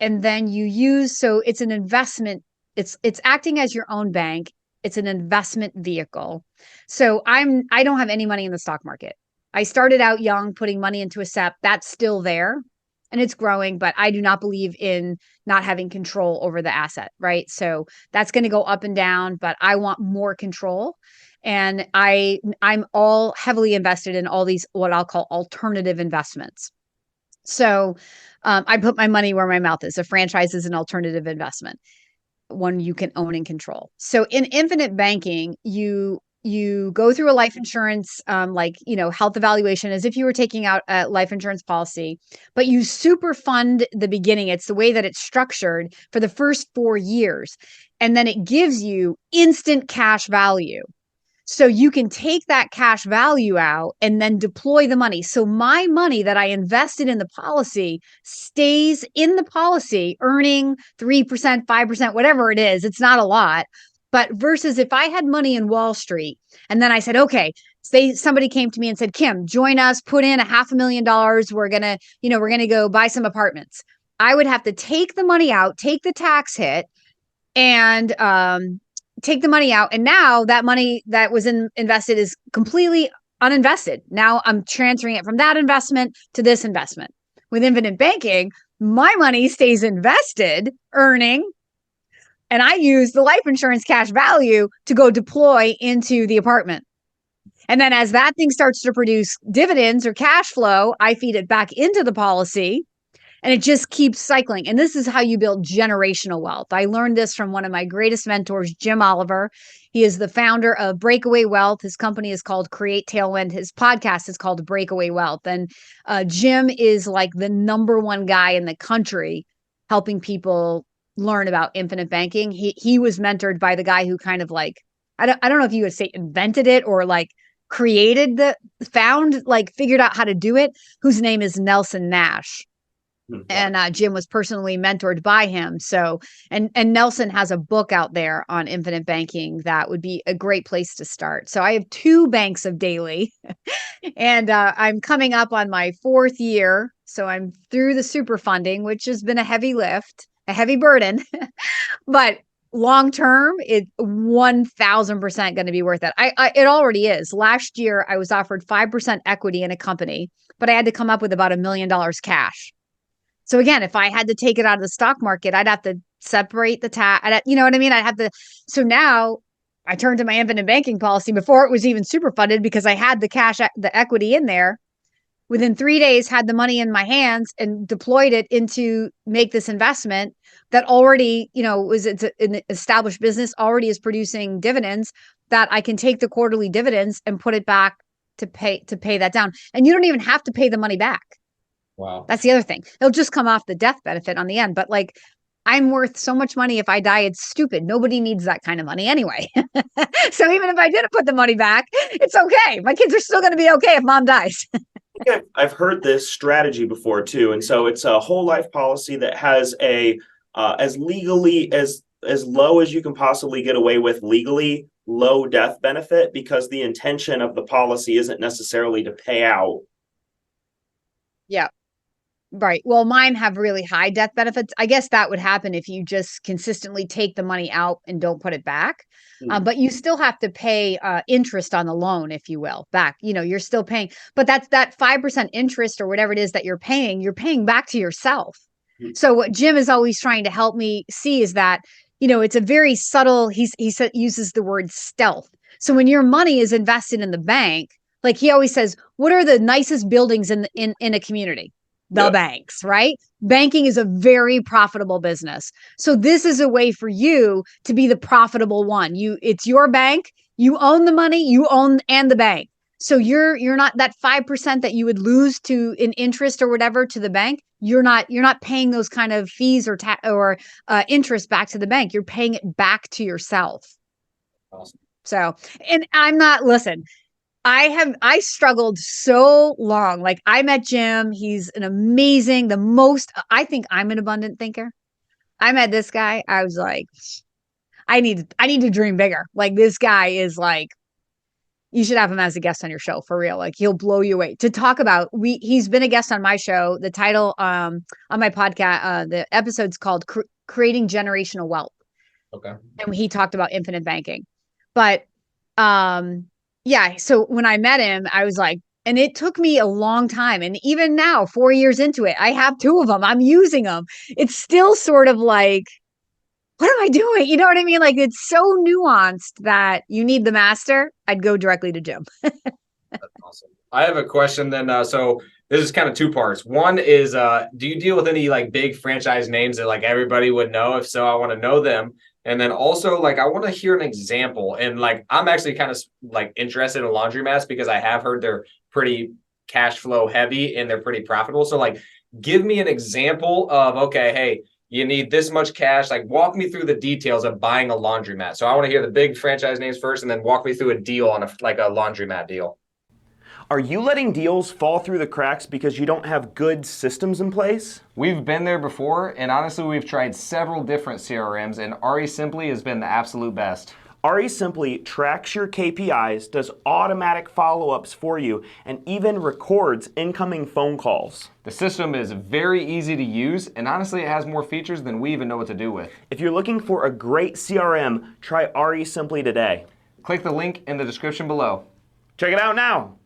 and then you use, so it's an investment. It's acting as your own bank. It's an investment vehicle. So I don't have any money in the stock market. I started out young putting money into a SEP. That's still there and it's growing, but I do not believe in not having control over the asset, right? So that's going to go up and down, but I want more control. And I'm all heavily invested in all these what I'll call alternative investments. So I put my money where my mouth is. A franchise is an alternative investment, one you can own and control. So in infinite banking, you go through a life insurance like health evaluation as if you were taking out a life insurance policy, but you super fund the beginning. It's the way that it's structured for the first 4 years, and then it gives you instant cash value. So you can take that cash value out and then deploy the money. So my money that I invested in the policy stays in the policy, earning 3%, 5%, whatever it is. It's not a lot. But versus if I had money in Wall Street and then I said, okay, say somebody came to me and said, Kim, join us, put in $500,000. We're going to go buy some apartments. I would have to take the money out, take the tax hit, and take the money out. And now that money that was invested is completely uninvested. Now I'm transferring it from that investment to this investment. With infinite banking, my money stays invested, earning, and I use the life insurance cash value to go deploy into the apartment. And then as that thing starts to produce dividends or cash flow, I feed it back into the policy and it just keeps cycling. And this is how you build generational wealth. I learned this from one of my greatest mentors, Jim Oliver. He is the founder of Breakaway Wealth. His company is called Create Tailwind. His podcast is called Breakaway Wealth. And Jim is like the number one guy in the country helping people learn about infinite banking. He was mentored by the guy who kind of like, I don't know if you would say invented it or like figured out how to do it, whose name is Nelson Nash. And Jim was personally mentored by him. So, and Nelson has a book out there on infinite banking that would be a great place to start. So I have 2 banks of Daly, and I'm coming up on my 4th year. So I'm through the super funding, which has been a heavy lift, a heavy burden, but long term, it's 1000% going to be worth it. It already is. Last year, I was offered 5% equity in a company, but I had to come up with about $1 million cash. So again, if I had to take it out of the stock market, I'd have to separate the tax. You know what I mean? I'd have to. So now I turned to my infinite banking policy before it was even super funded because I had the cash, the equity in there. Within 3 days, had the money in my hands and deployed it into make this investment that already, it's an established business, already is producing dividends that I can take the quarterly dividends and put it back to pay that down. And you don't even have to pay the money back. Wow. That's the other thing. It'll just come off the death benefit on the end. But like, I'm worth so much money. If I die, it's stupid. Nobody needs that kind of money anyway. So even if I didn't put the money back, it's okay. My kids are still going to be okay if mom dies. Yeah, I've heard this strategy before too, and so it's a whole life policy that has a as legally as low as you can possibly get away with legally low death benefit because the intention of the policy isn't necessarily to pay out. Yeah. Right. Well, mine have really high death benefits. I guess that would happen if you just consistently take the money out and don't put it back. But you still have to pay interest on the loan, if you will, back. You're still paying, but that's that 5% interest or whatever it is that you're paying back to yourself. So what Jim is always trying to help me see is that, it's a very subtle, he uses the word stealth. So when your money is invested in the bank, like he always says, what are the nicest buildings in a community? The banks, right? Banking is a very profitable business. So this is a way for you to be the profitable one. It's your bank, you own the money, you own and the bank. So you're not that 5% that you would lose to in interest or whatever to the bank. You're not paying those kind of fees or interest back to the bank. You're paying it back to yourself. Awesome. So, and I struggled so long. Like I met Jim. He's I think I'm an abundant thinker. I met this guy. I was like, I need to dream bigger. Like this guy is like, you should have him as a guest on your show for real. Like he'll blow you away to talk about. He's been a guest on my show. The title on my podcast, the episode's called Creating Generational Wealth. Okay. And he talked about infinite banking. But yeah, so when I met him, I was like, and it took me a long time. And even now, 4 years into it, I have 2 of them. I'm using them. It's still sort of like, what am I doing? You know what I mean? Like it's so nuanced that you need the master. I'd go directly to Jim. That's awesome. I have a question then. So this is kind of 2 parts. One is, do you deal with any like big franchise names that like everybody would know? If so, I want to know them. And then also like, I want to hear an example. And like, I'm actually kind of like interested in laundromats because I have heard they're pretty cash flow heavy and they're pretty profitable. So like, give me an example of, okay, hey, you need this much cash. Like walk me through the details of buying a laundromat. So I want to hear the big franchise names first and then walk me through a deal on a laundromat deal. Are you letting deals fall through the cracks because you don't have good systems in place? We've been there before, and honestly, we've tried several different CRMs, and RE Simply has been the absolute best. RE Simply tracks your KPIs, does automatic follow-ups for you, and even records incoming phone calls. The system is very easy to use, and honestly, it has more features than we even know what to do with. If you're looking for a great CRM, try RE Simply today. Click the link in the description below. Check it out now.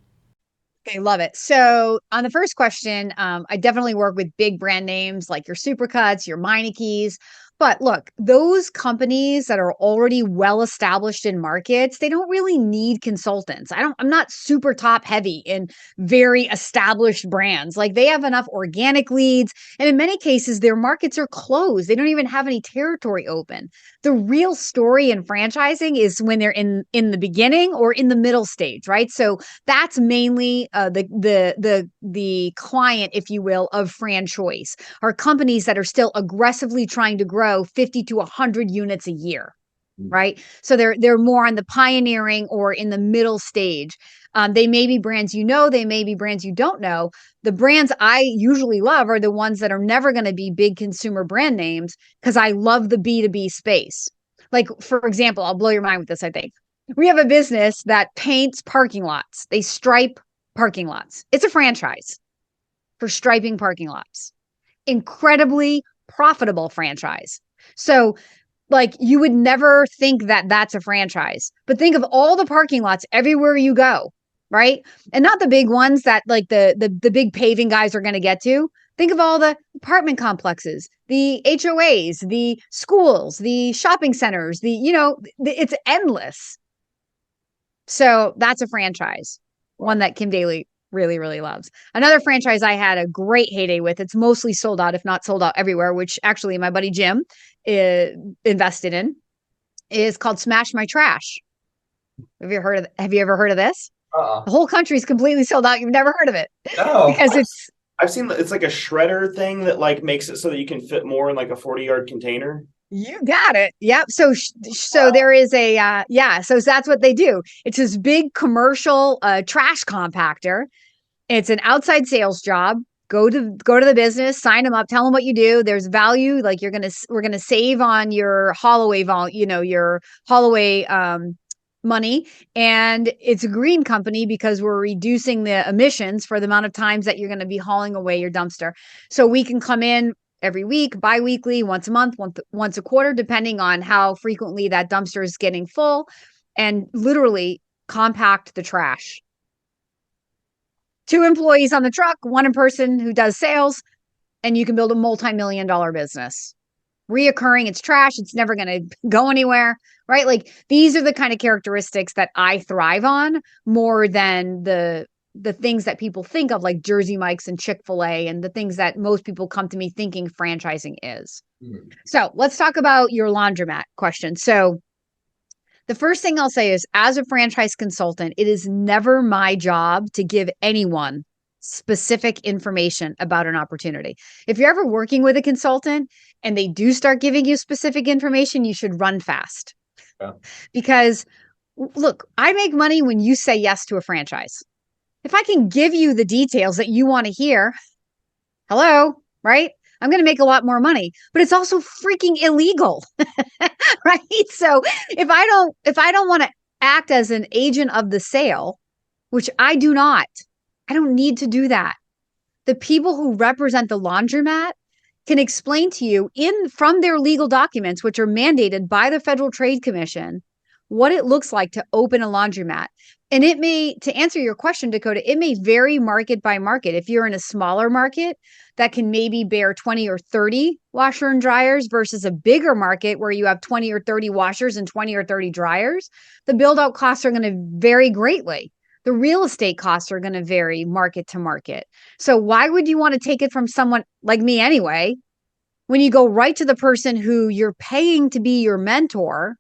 Okay, love it. So on the first question, I definitely work with big brand names like your Supercuts, your Meineke's. But look, those companies that are already well established in markets, they don't really need consultants. I'm not super top heavy in very established brands. Like they have enough organic leads. And in many cases, their markets are closed. They don't even have any territory open. The real story in franchising is when they're in the beginning or in the middle stage, right? So that's mainly the client, if you will, of franchise, are companies that are still aggressively trying to grow 50 to 100 units a year, right? So they're more on the pioneering or in the middle stage. They may be brands you know, they may be brands you don't know. The brands I usually love are the ones that are never going to be big consumer brand names because I love the B2B space. Like, for example, I'll blow your mind with this, I think. We have a business that paints parking lots. They stripe parking lots. It's a franchise for striping parking lots. Incredibly profitable franchise. So like you would never think that that's a franchise, but think of all the parking lots everywhere you go, right? And not the big ones that like the big paving guys are going to get to. Think of all the apartment complexes, the HOAs, the schools, the shopping centers, it's endless. So that's a franchise, one that Kim Daly really, really loves. Another franchise I had a great heyday with, it's mostly sold out, if not sold out everywhere, which actually my buddy Jim invested in, is called Smash My Trash. Have you ever heard of this? The whole country's completely sold out. You've never heard of it. No. Because I've seen it's like a shredder thing that like makes it so that you can fit more in like a 40-yard container. You got it. Yep. So there is a, so that's what they do. It's this big commercial trash compactor. It's an outside sales job. Go to the business, sign them up, tell them what you do. There's value. Like we're going to save on your Holloway your Holloway money. And it's a green company because we're reducing the emissions for the amount of times that you're going to be hauling away your dumpster. So we can come in every week, bi-weekly, once a month, once a quarter, depending on how frequently that dumpster is getting full, and literally compact the trash. 2 employees on the truck, 1 person who does sales, and you can build a multi-million-dollar business. Reoccurring, it's trash. It's never going to go anywhere, right? Like these are the kind of characteristics that I thrive on more than the things that people think of like Jersey Mike's and Chick-fil-A and the things that most people come to me thinking franchising is. So let's talk about your laundromat question. So the first thing I'll say is, as a franchise consultant, it is never my job to give anyone specific information about an opportunity. If you're ever working with a consultant and they do start giving you specific information, you should run fast. Yeah. Because look, I make money when you say yes to a franchise. If I can give you the details that you want to hear, hello, right? I'm going to make a lot more money, but it's also freaking illegal. Right? So if I don't want to act as an agent of the sale, which I do not, I don't need to do that. The people who represent the laundromat can explain to you from their legal documents, which are mandated by the Federal Trade Commission, what it looks like to open a laundromat. And it may, to answer your question, Dakota, it may vary market by market. If you're in a smaller market that can maybe bear 20 or 30 washer and dryers versus a bigger market where you have 20 or 30 washers and 20 or 30 dryers, the build out costs are going to vary greatly. The real estate costs are going to vary market to market. So why would you want to take it from someone like me anyway, when you go right to the person who you're paying to be your mentor,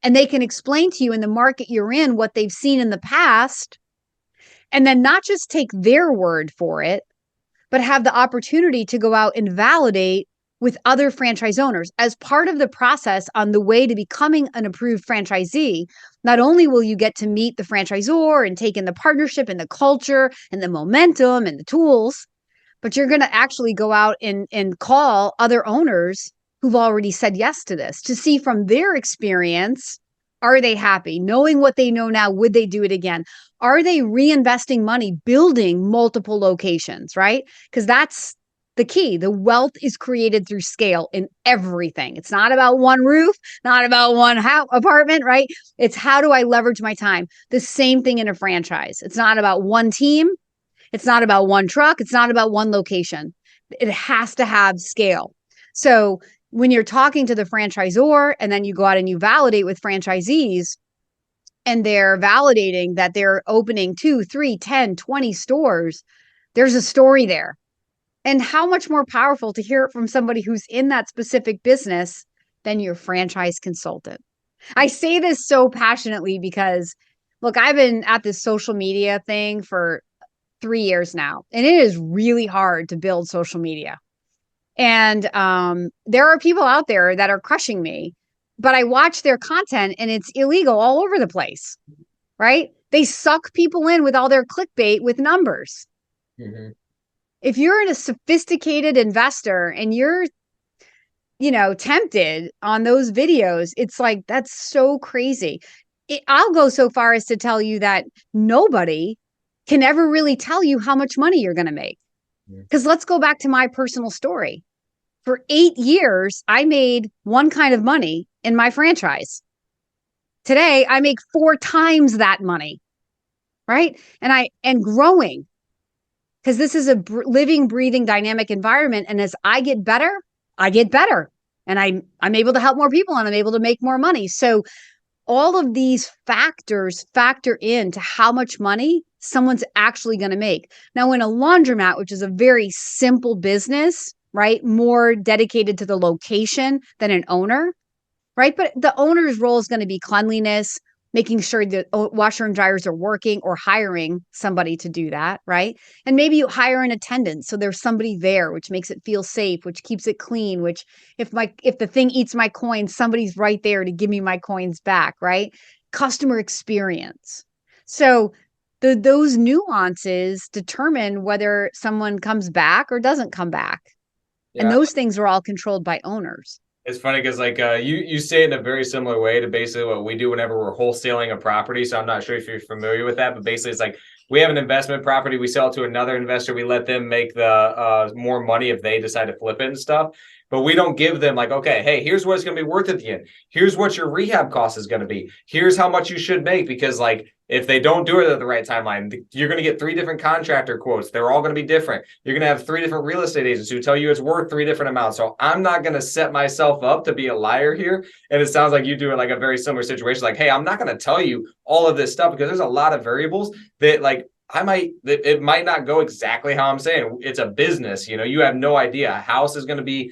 and they can explain to you in the market you're in what they've seen in the past, and then not just take their word for it, but have the opportunity to go out and validate with other franchise owners as part of the process on the way to becoming an approved franchisee. Not only will you get to meet the franchisor and take in the partnership and the culture and the momentum and the tools, but you're going to actually go out and call other owners who've already said yes to this to see from their experience, are they happy? Knowing what they know now, would they do it again? Are they reinvesting money, building multiple locations, right? Because that's the key. The wealth is created through scale in everything. It's not about one roof, not about one apartment, right? It's how do I leverage my time? The same thing in a franchise. It's not about one team. It's not about one truck. It's not about one location. It has to have scale. So when you're talking to the franchisor and then you go out and you validate with franchisees and they're validating that they're opening 2, 3, 10, 20 stores, there's a story there. And how much more powerful to hear it from somebody who's in that specific business than your franchise consultant. I say this so passionately because, look, I've been at this social media thing for 3 years now, and it is really hard to build social media. And there are people out there that are crushing me, but I watch their content and it's illegal all over the place, right? They suck people in with all their clickbait with numbers. Mm-hmm. If you're a sophisticated investor and you're, tempted on those videos, it's like, that's so crazy. I'll go so far as to tell you that nobody can ever really tell you how much money you're going to make. Because let's go back to my personal story. For 8 years, I made one kind of money in my franchise. Today, I make 4 times that money, right? And growing. Because this is a living, breathing, dynamic environment. And as I get better, and I'm able to help more people and I'm able to make more money. So all of these factors factor into how much money someone's actually going to make. Now, in a laundromat, which is a very simple business, right? More dedicated to the location than an owner, right? But the owner's role is going to be cleanliness, making sure that washer and dryers are working, or hiring somebody to do that, right? And maybe you hire an attendant, so there's somebody there, which makes it feel safe, which keeps it clean, which if the thing eats my coins, somebody's right there to give me my coins back, right? Customer experience. So those nuances determine whether someone comes back or doesn't come back. Yeah. And those things are all controlled by owners. It's funny because you say it in a very similar way to basically what we do whenever we're wholesaling a property. So I'm not sure if you're familiar with that, but basically it's like we have an investment property, we sell it to another investor, we let them make the more money if they decide to flip it and stuff. But we don't give them like, okay, hey, here's what it's going to be worth at the end. Here's what your rehab cost is going to be. Here's how much you should make, because like if they don't do it at the right timeline, you're going to get 3 different contractor quotes. They're all going to be different. You're going to have 3 different real estate agents who tell you it's worth 3 different amounts. So I'm not going to set myself up to be a liar here. And it sounds like you do it like a very similar situation. Like, hey, I'm not going to tell you all of this stuff because there's a lot of variables that like it might not go exactly how I'm saying. It's a business, you have no idea. A house is going to be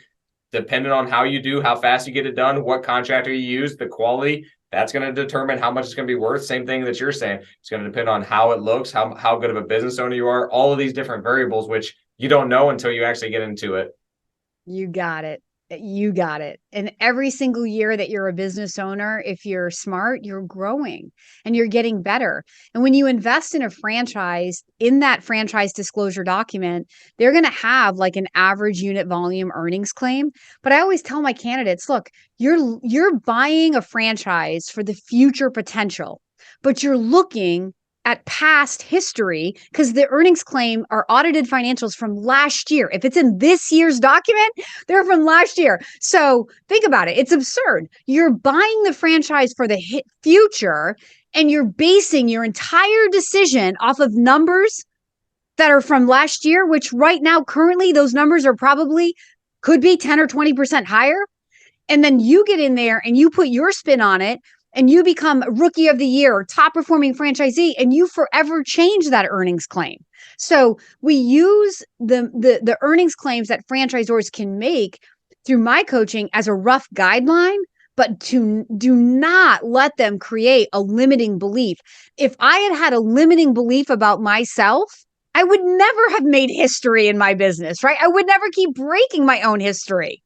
dependent on how you do, how fast you get it done, what contractor you use, the quality. That's going to determine how much it's going to be worth. Same thing that you're saying. It's going to depend on how it looks, how good of a business owner you are, all of these different variables, which you don't know until you actually get into it. You got it. You got it. And every single year that you're a business owner, if you're smart, you're growing and you're getting better. And when you invest in a franchise, in that franchise disclosure document, they're going to have like an average unit volume earnings claim. But I always tell my candidates, look, you're buying a franchise for the future potential, but you're looking at past history because the earnings claim are audited financials from last year. If it's in this year's document, they're from last year. So think about it. It's absurd. You're buying the franchise for the future and you're basing your entire decision off of numbers that are from last year, which right now, currently, those numbers are probably could be 10 or 20% higher. And then you get in there and you put your spin on it and you become rookie of the year or top performing franchisee and you forever change that earnings claim. So we use the earnings claims that franchisors can make through my coaching as a rough guideline, but do not let them create a limiting belief. If I had a limiting belief about myself, I would never have made history in my business, right? I would never keep breaking my own history.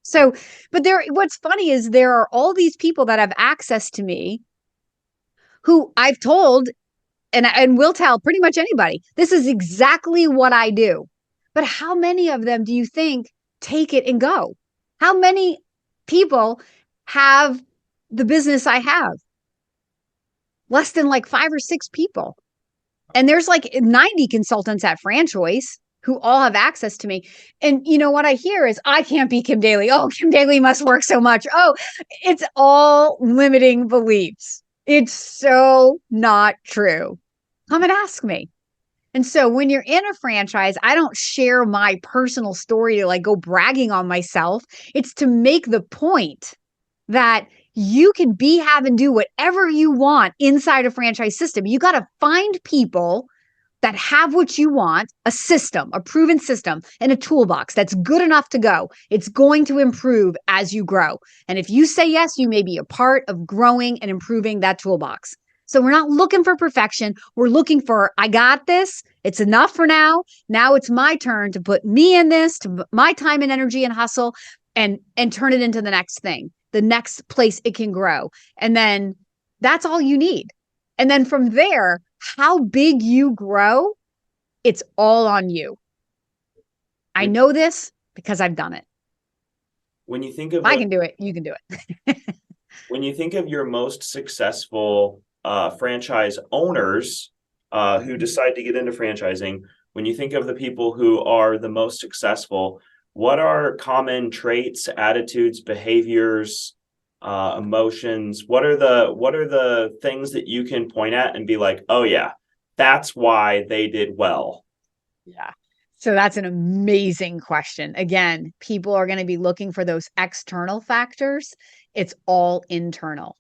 So, but what's funny is there are all these people that have access to me who I've told and will tell pretty much anybody, this is exactly what I do. But how many of them do you think take it and go? How many people have the business I have? Less than like 5 or 6 people. And there's like 90 consultants at Franchoice who all have access to me. And you know what I hear is, I can't be Kim Daly. Oh, Kim Daly must work so much. Oh, it's all limiting beliefs. It's so not true. Come and ask me. And so when you're in a franchise, I don't share my personal story to like go bragging on myself. It's to make the point that you can be, have, and do whatever you want inside a franchise system. You got to find people that have what you want, a system, a proven system, and a toolbox that's good enough to go. It's going to improve as you grow. And if you say yes, you may be a part of growing and improving that toolbox. So we're not looking for perfection. We're looking for, I got this. It's enough for now. Now it's my turn to put me in this, to put my time and energy and hustle and turn it into the next thing, the next place it can grow. And then that's all you need. And then from there, how big you grow, it's all on you. I know this because I've done it. When you think of, if I can do it, you can do it. When you think of your most successful franchise owners who decide to get into franchising, when you think of the people who are the most successful, what are common traits, attitudes, behaviors, emotions? What are the things that you can point at and be like, oh yeah, that's why they did well? Yeah. So that's an amazing question. Again, people are going to be looking for those external factors. It's all internal.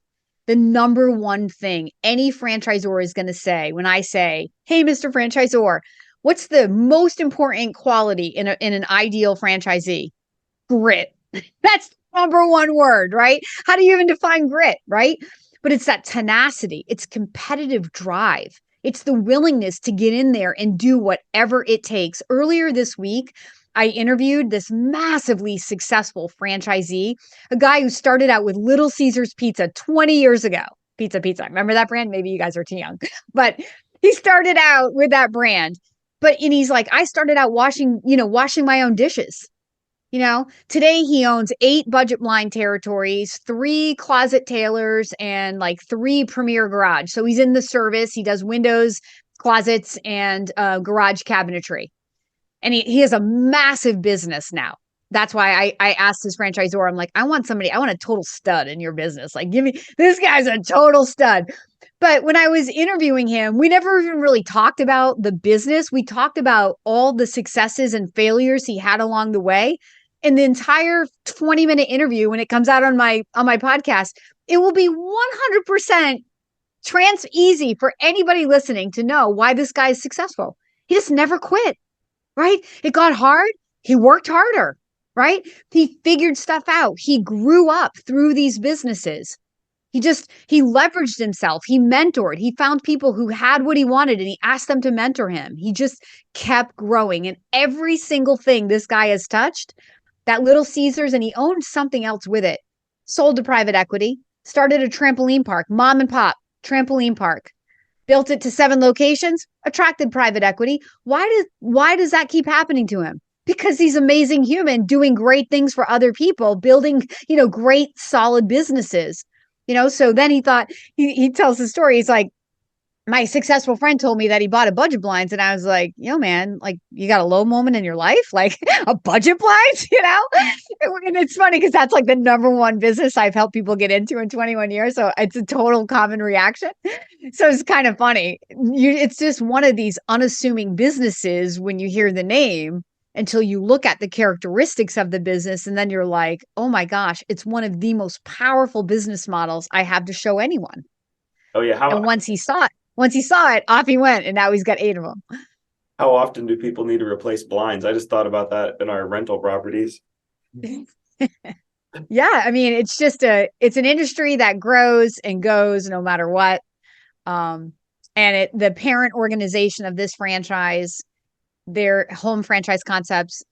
The number one thing any franchisor is going to say when I say, hey, Mr. Franchisor, what's the most important quality in an ideal franchisee? Grit. That's number one word, right? How do you even define grit, right? But it's that tenacity. It's competitive drive. It's the willingness to get in there and do whatever it takes. Earlier this week, I interviewed this massively successful franchisee, a guy who started out with Little Caesars Pizza 20 years ago. Pizza. Remember that brand? Maybe you guys are too young, but he started out with that brand. And he's like, I started out washing my own dishes. Today he owns 8 budget blind territories, 3 closet tailors, and like 3 premier garage. So he's in the service. He does windows, closets, and garage cabinetry. And he has a massive business now. That's why I asked his franchisor, I'm like, I want a total stud in your business. Like, this guy's a total stud. But when I was interviewing him, we never even really talked about the business. We talked about all the successes and failures he had along the way. In the entire 20-minute interview, when it comes out on my podcast, it will be 100% easy for anybody listening to know why this guy is successful. He just never quit, right? It got hard. He worked harder, right? He figured stuff out. He grew up through these businesses. He leveraged himself. He mentored. He found people who had what he wanted and he asked them to mentor him. He just kept growing. And every single thing this guy has touched, that Little Caesars, and he owned something else with it, sold to private equity, started a trampoline park, mom and pop trampoline park, built it to 7 locations, attracted private equity. Why does that keep happening to him? Because he's an amazing human doing great things for other people, building, great solid businesses. So then he thought, he tells the story. He's like, my successful friend told me that he bought a budget blinds, and I was like, man, like, you got a low moment in your life, like a budget blinds, And it's funny because that's like the number one business I've helped people get into in 21 years. So it's a total common reaction. So it's kind of funny. It's just one of these unassuming businesses when you hear the name, until you look at the characteristics of the business, and then you're like, oh my gosh, it's one of the most powerful business models I have to show anyone. Oh yeah. And once he saw it, off he went, and now he's got 8 of them. How often do people need to replace blinds? I just thought about that in our rental properties. Yeah, I mean, it's an industry that grows and goes no matter what. And the parent organization of this franchise, their Home Franchise Concepts,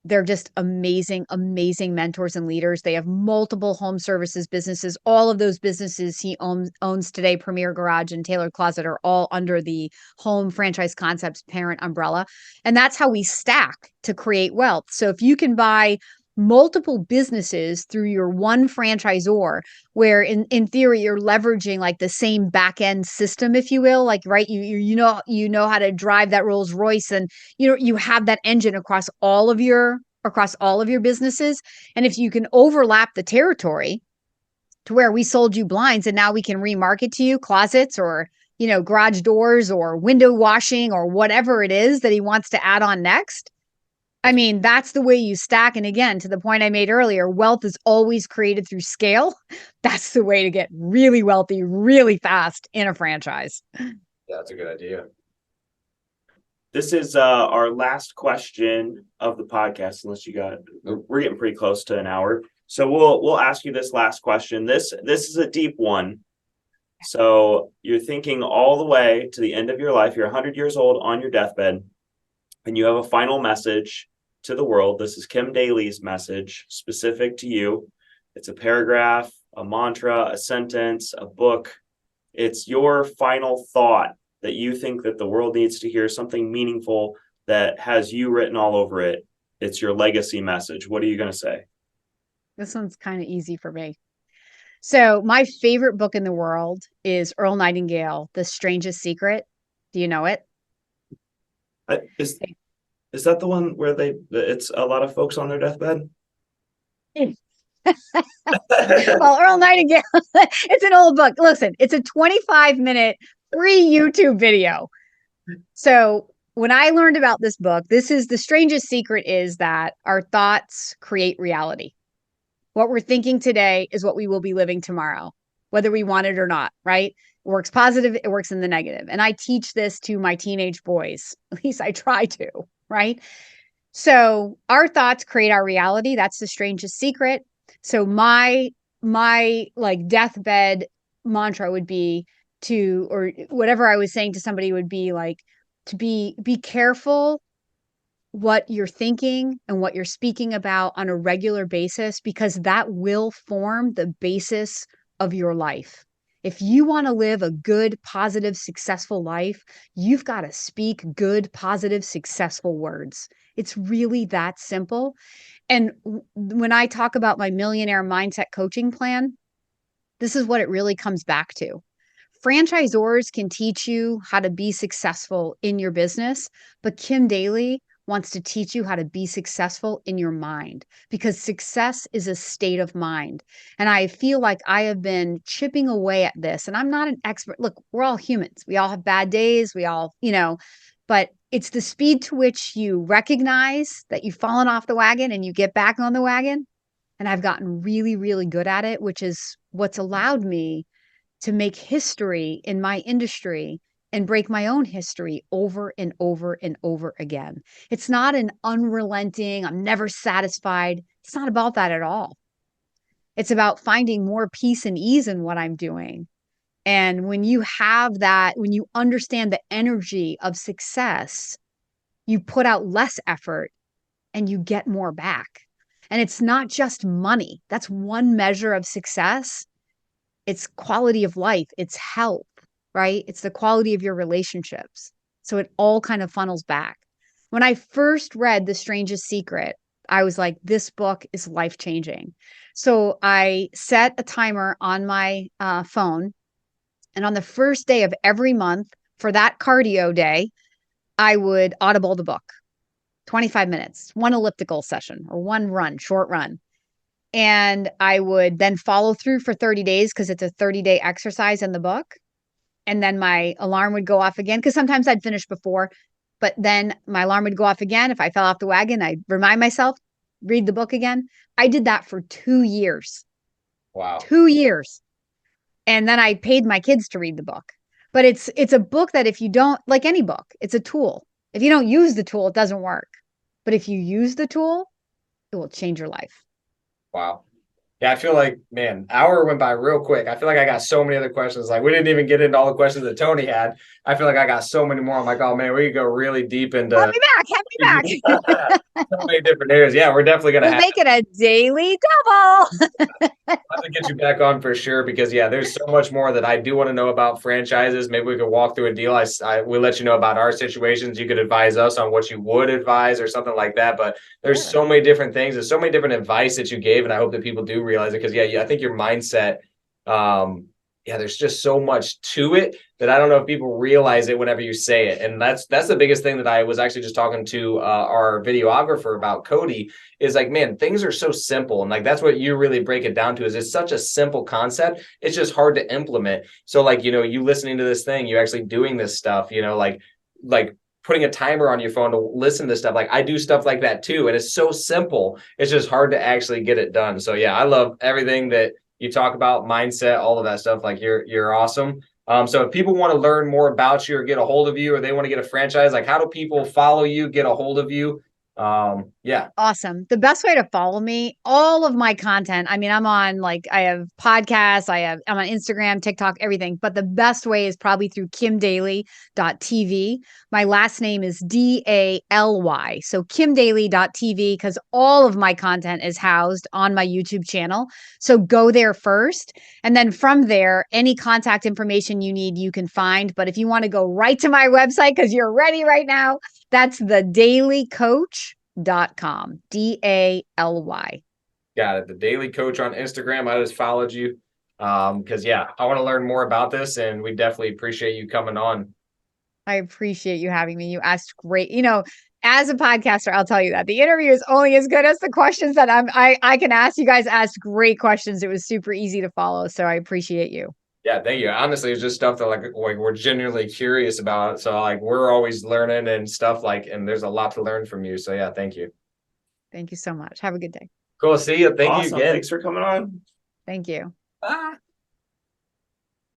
they're just amazing, amazing mentors and leaders. They have multiple home services businesses. All of those businesses he owns today, Premier Garage and Tailored Closet, are all under the Home Franchise Concepts parent umbrella. And that's how we stack to create wealth. So if you can buy multiple businesses through your one franchisor, where in theory you're leveraging like the same back end system, if you will, like, right, you know how to drive that Rolls Royce, and you have that engine across all of your businesses. And if you can overlap the territory to where we sold you blinds and now we can remarket to you closets, or garage doors, or window washing, or whatever it is that he wants to add on next. I mean, that's the way you stack. And again, to the point I made earlier, wealth is always created through scale. That's the way to get really wealthy really fast in a franchise. Yeah, that's a good idea. This is our last question of the podcast, unless we're getting pretty close to an hour. So we'll ask you this last question. This is a deep one. So you're thinking all the way to the end of your life. You're 100 years old on your deathbed, and you have a final message to the world. This is Kim Daly's message specific to you. It's a paragraph, a mantra, a sentence, a book. It's your final thought that you think that the world needs to hear, something meaningful that has you written all over it. It's your legacy message. What are you going to say? This one's kind of easy for me. So my favorite book in the world is Earl Nightingale, The Strangest Secret. Do you know it? Is that the one where it's a lot of folks on their deathbed? Well, Earl Nightingale, it's an old book. Listen, it's a 25-minute free YouTube video. So when I learned about this book, this is The Strangest Secret, is that our thoughts create reality. What we're thinking today is what we will be living tomorrow, whether we want it or not, right? It works positive, it works in the negative. And I teach this to my teenage boys. At least I try to, right? So our thoughts create our reality. That's the strangest secret. So my like deathbed mantra would be or whatever I was saying to somebody would be like, to be careful what you're thinking and what you're speaking about on a regular basis, because that will form the basis of your life. If you want to live a good, positive, successful life, you've got to speak good, positive, successful words. It's really that simple. And when I talk about my millionaire mindset coaching plan, this is what it really comes back to. Franchisors can teach you how to be successful in your business, but Kim Daly wants to teach you how to be successful in your mind, because success is a state of mind. And I feel like I have been chipping away at this, and I'm not an expert. Look, we're all humans. We all have bad days. We all, but it's the speed to which you recognize that you've fallen off the wagon and you get back on the wagon. And I've gotten really, really good at it, which is what's allowed me to make history in my industry and break my own history over and over and over again. It's not an unrelenting, I'm never satisfied. It's not about that at all. It's about finding more peace and ease in what I'm doing. And when you have that, when you understand the energy of success, you put out less effort and you get more back. And it's not just money. That's one measure of success. It's quality of life. It's health, right? It's the quality of your relationships. So it all kind of funnels back. When I first read The Strangest Secret, I was like, this book is life-changing. So I set a timer on my phone. And on the first day of every month for that cardio day, I would audible the book, 25 minutes, one elliptical session or one run, short run. And I would then follow through for 30 days because it's a 30-day exercise in the book. And then my alarm would go off again because sometimes I'd finish before, but then my alarm would go off again. If I fell off the wagon, I'd remind myself, read the book again. I did that for 2 years. Wow. 2 years. And then I paid my kids to read the book. But it's a book that if you don't, like any book, it's a tool. If you don't use the tool, it doesn't work. But if you use the tool, it will change your life. Wow. Yeah, I feel like, man, hour went by real quick. I feel like I got so many other questions. Like we didn't even get into all the questions that Tony had. I feel like I got so many more. I'm like, oh man, we could go really deep into Have me back. so many different areas. Yeah, we're definitely gonna We'll make it a daily double. have to get you back on for sure because yeah, there's so much more that I do want to know about franchises. Maybe we could walk through a deal. We let you know about our situations. You could advise us on what you would advise or something like that. But there's so many different things. There's so many different advice that you gave, and I hope that people do realize it because yeah, I think your mindset. Yeah, there's just so much to it that I don't know if people realize it whenever you say it. And that's the biggest thing that I was actually just talking to our videographer about, Cody, is like, man, things are so simple. And like, that's what you really break it down to is it's such a simple concept. It's just hard to implement. So like, you listening to this thing, you actually doing this stuff, like putting a timer on your phone to listen to stuff. Like I do stuff like that too. And it's so simple. It's just hard to actually get it done. So yeah, I love everything that you talk about, mindset, all of that stuff. Like you're awesome. So if people want to learn more about you or get a hold of you, or they want to get a franchise, like how do people follow you, get a hold of you? Yeah. Awesome. The best way to follow me, all of my content. I mean, I'm on I have podcasts, I'm on Instagram, TikTok, everything. But the best way is probably through kimdaly.tv. My last name is Daly. So kimdaly.tv, because all of my content is housed on my YouTube channel. So go there first. And then from there, any contact information you need, you can find. But if you want to go right to my website, because you're ready right now, that's the dalycoach.com. Daly. Got it. The Daily Coach on Instagram. I just followed you. Because yeah, I want to learn more about this, and we definitely appreciate you coming on. I appreciate you having me. You asked great, as a podcaster, I'll tell you that the interview is only as good as the questions that I can ask. You guys asked great questions. It was super easy to follow. So I appreciate you. Yeah, thank you. Honestly, it's just stuff that like we're genuinely curious about. So like we're always learning and stuff and there's a lot to learn from you. So yeah, thank you. Thank you so much. Have a good day. Cool. See you. Thank you Awesome. again. Thanks for coming on. Thank you. Bye.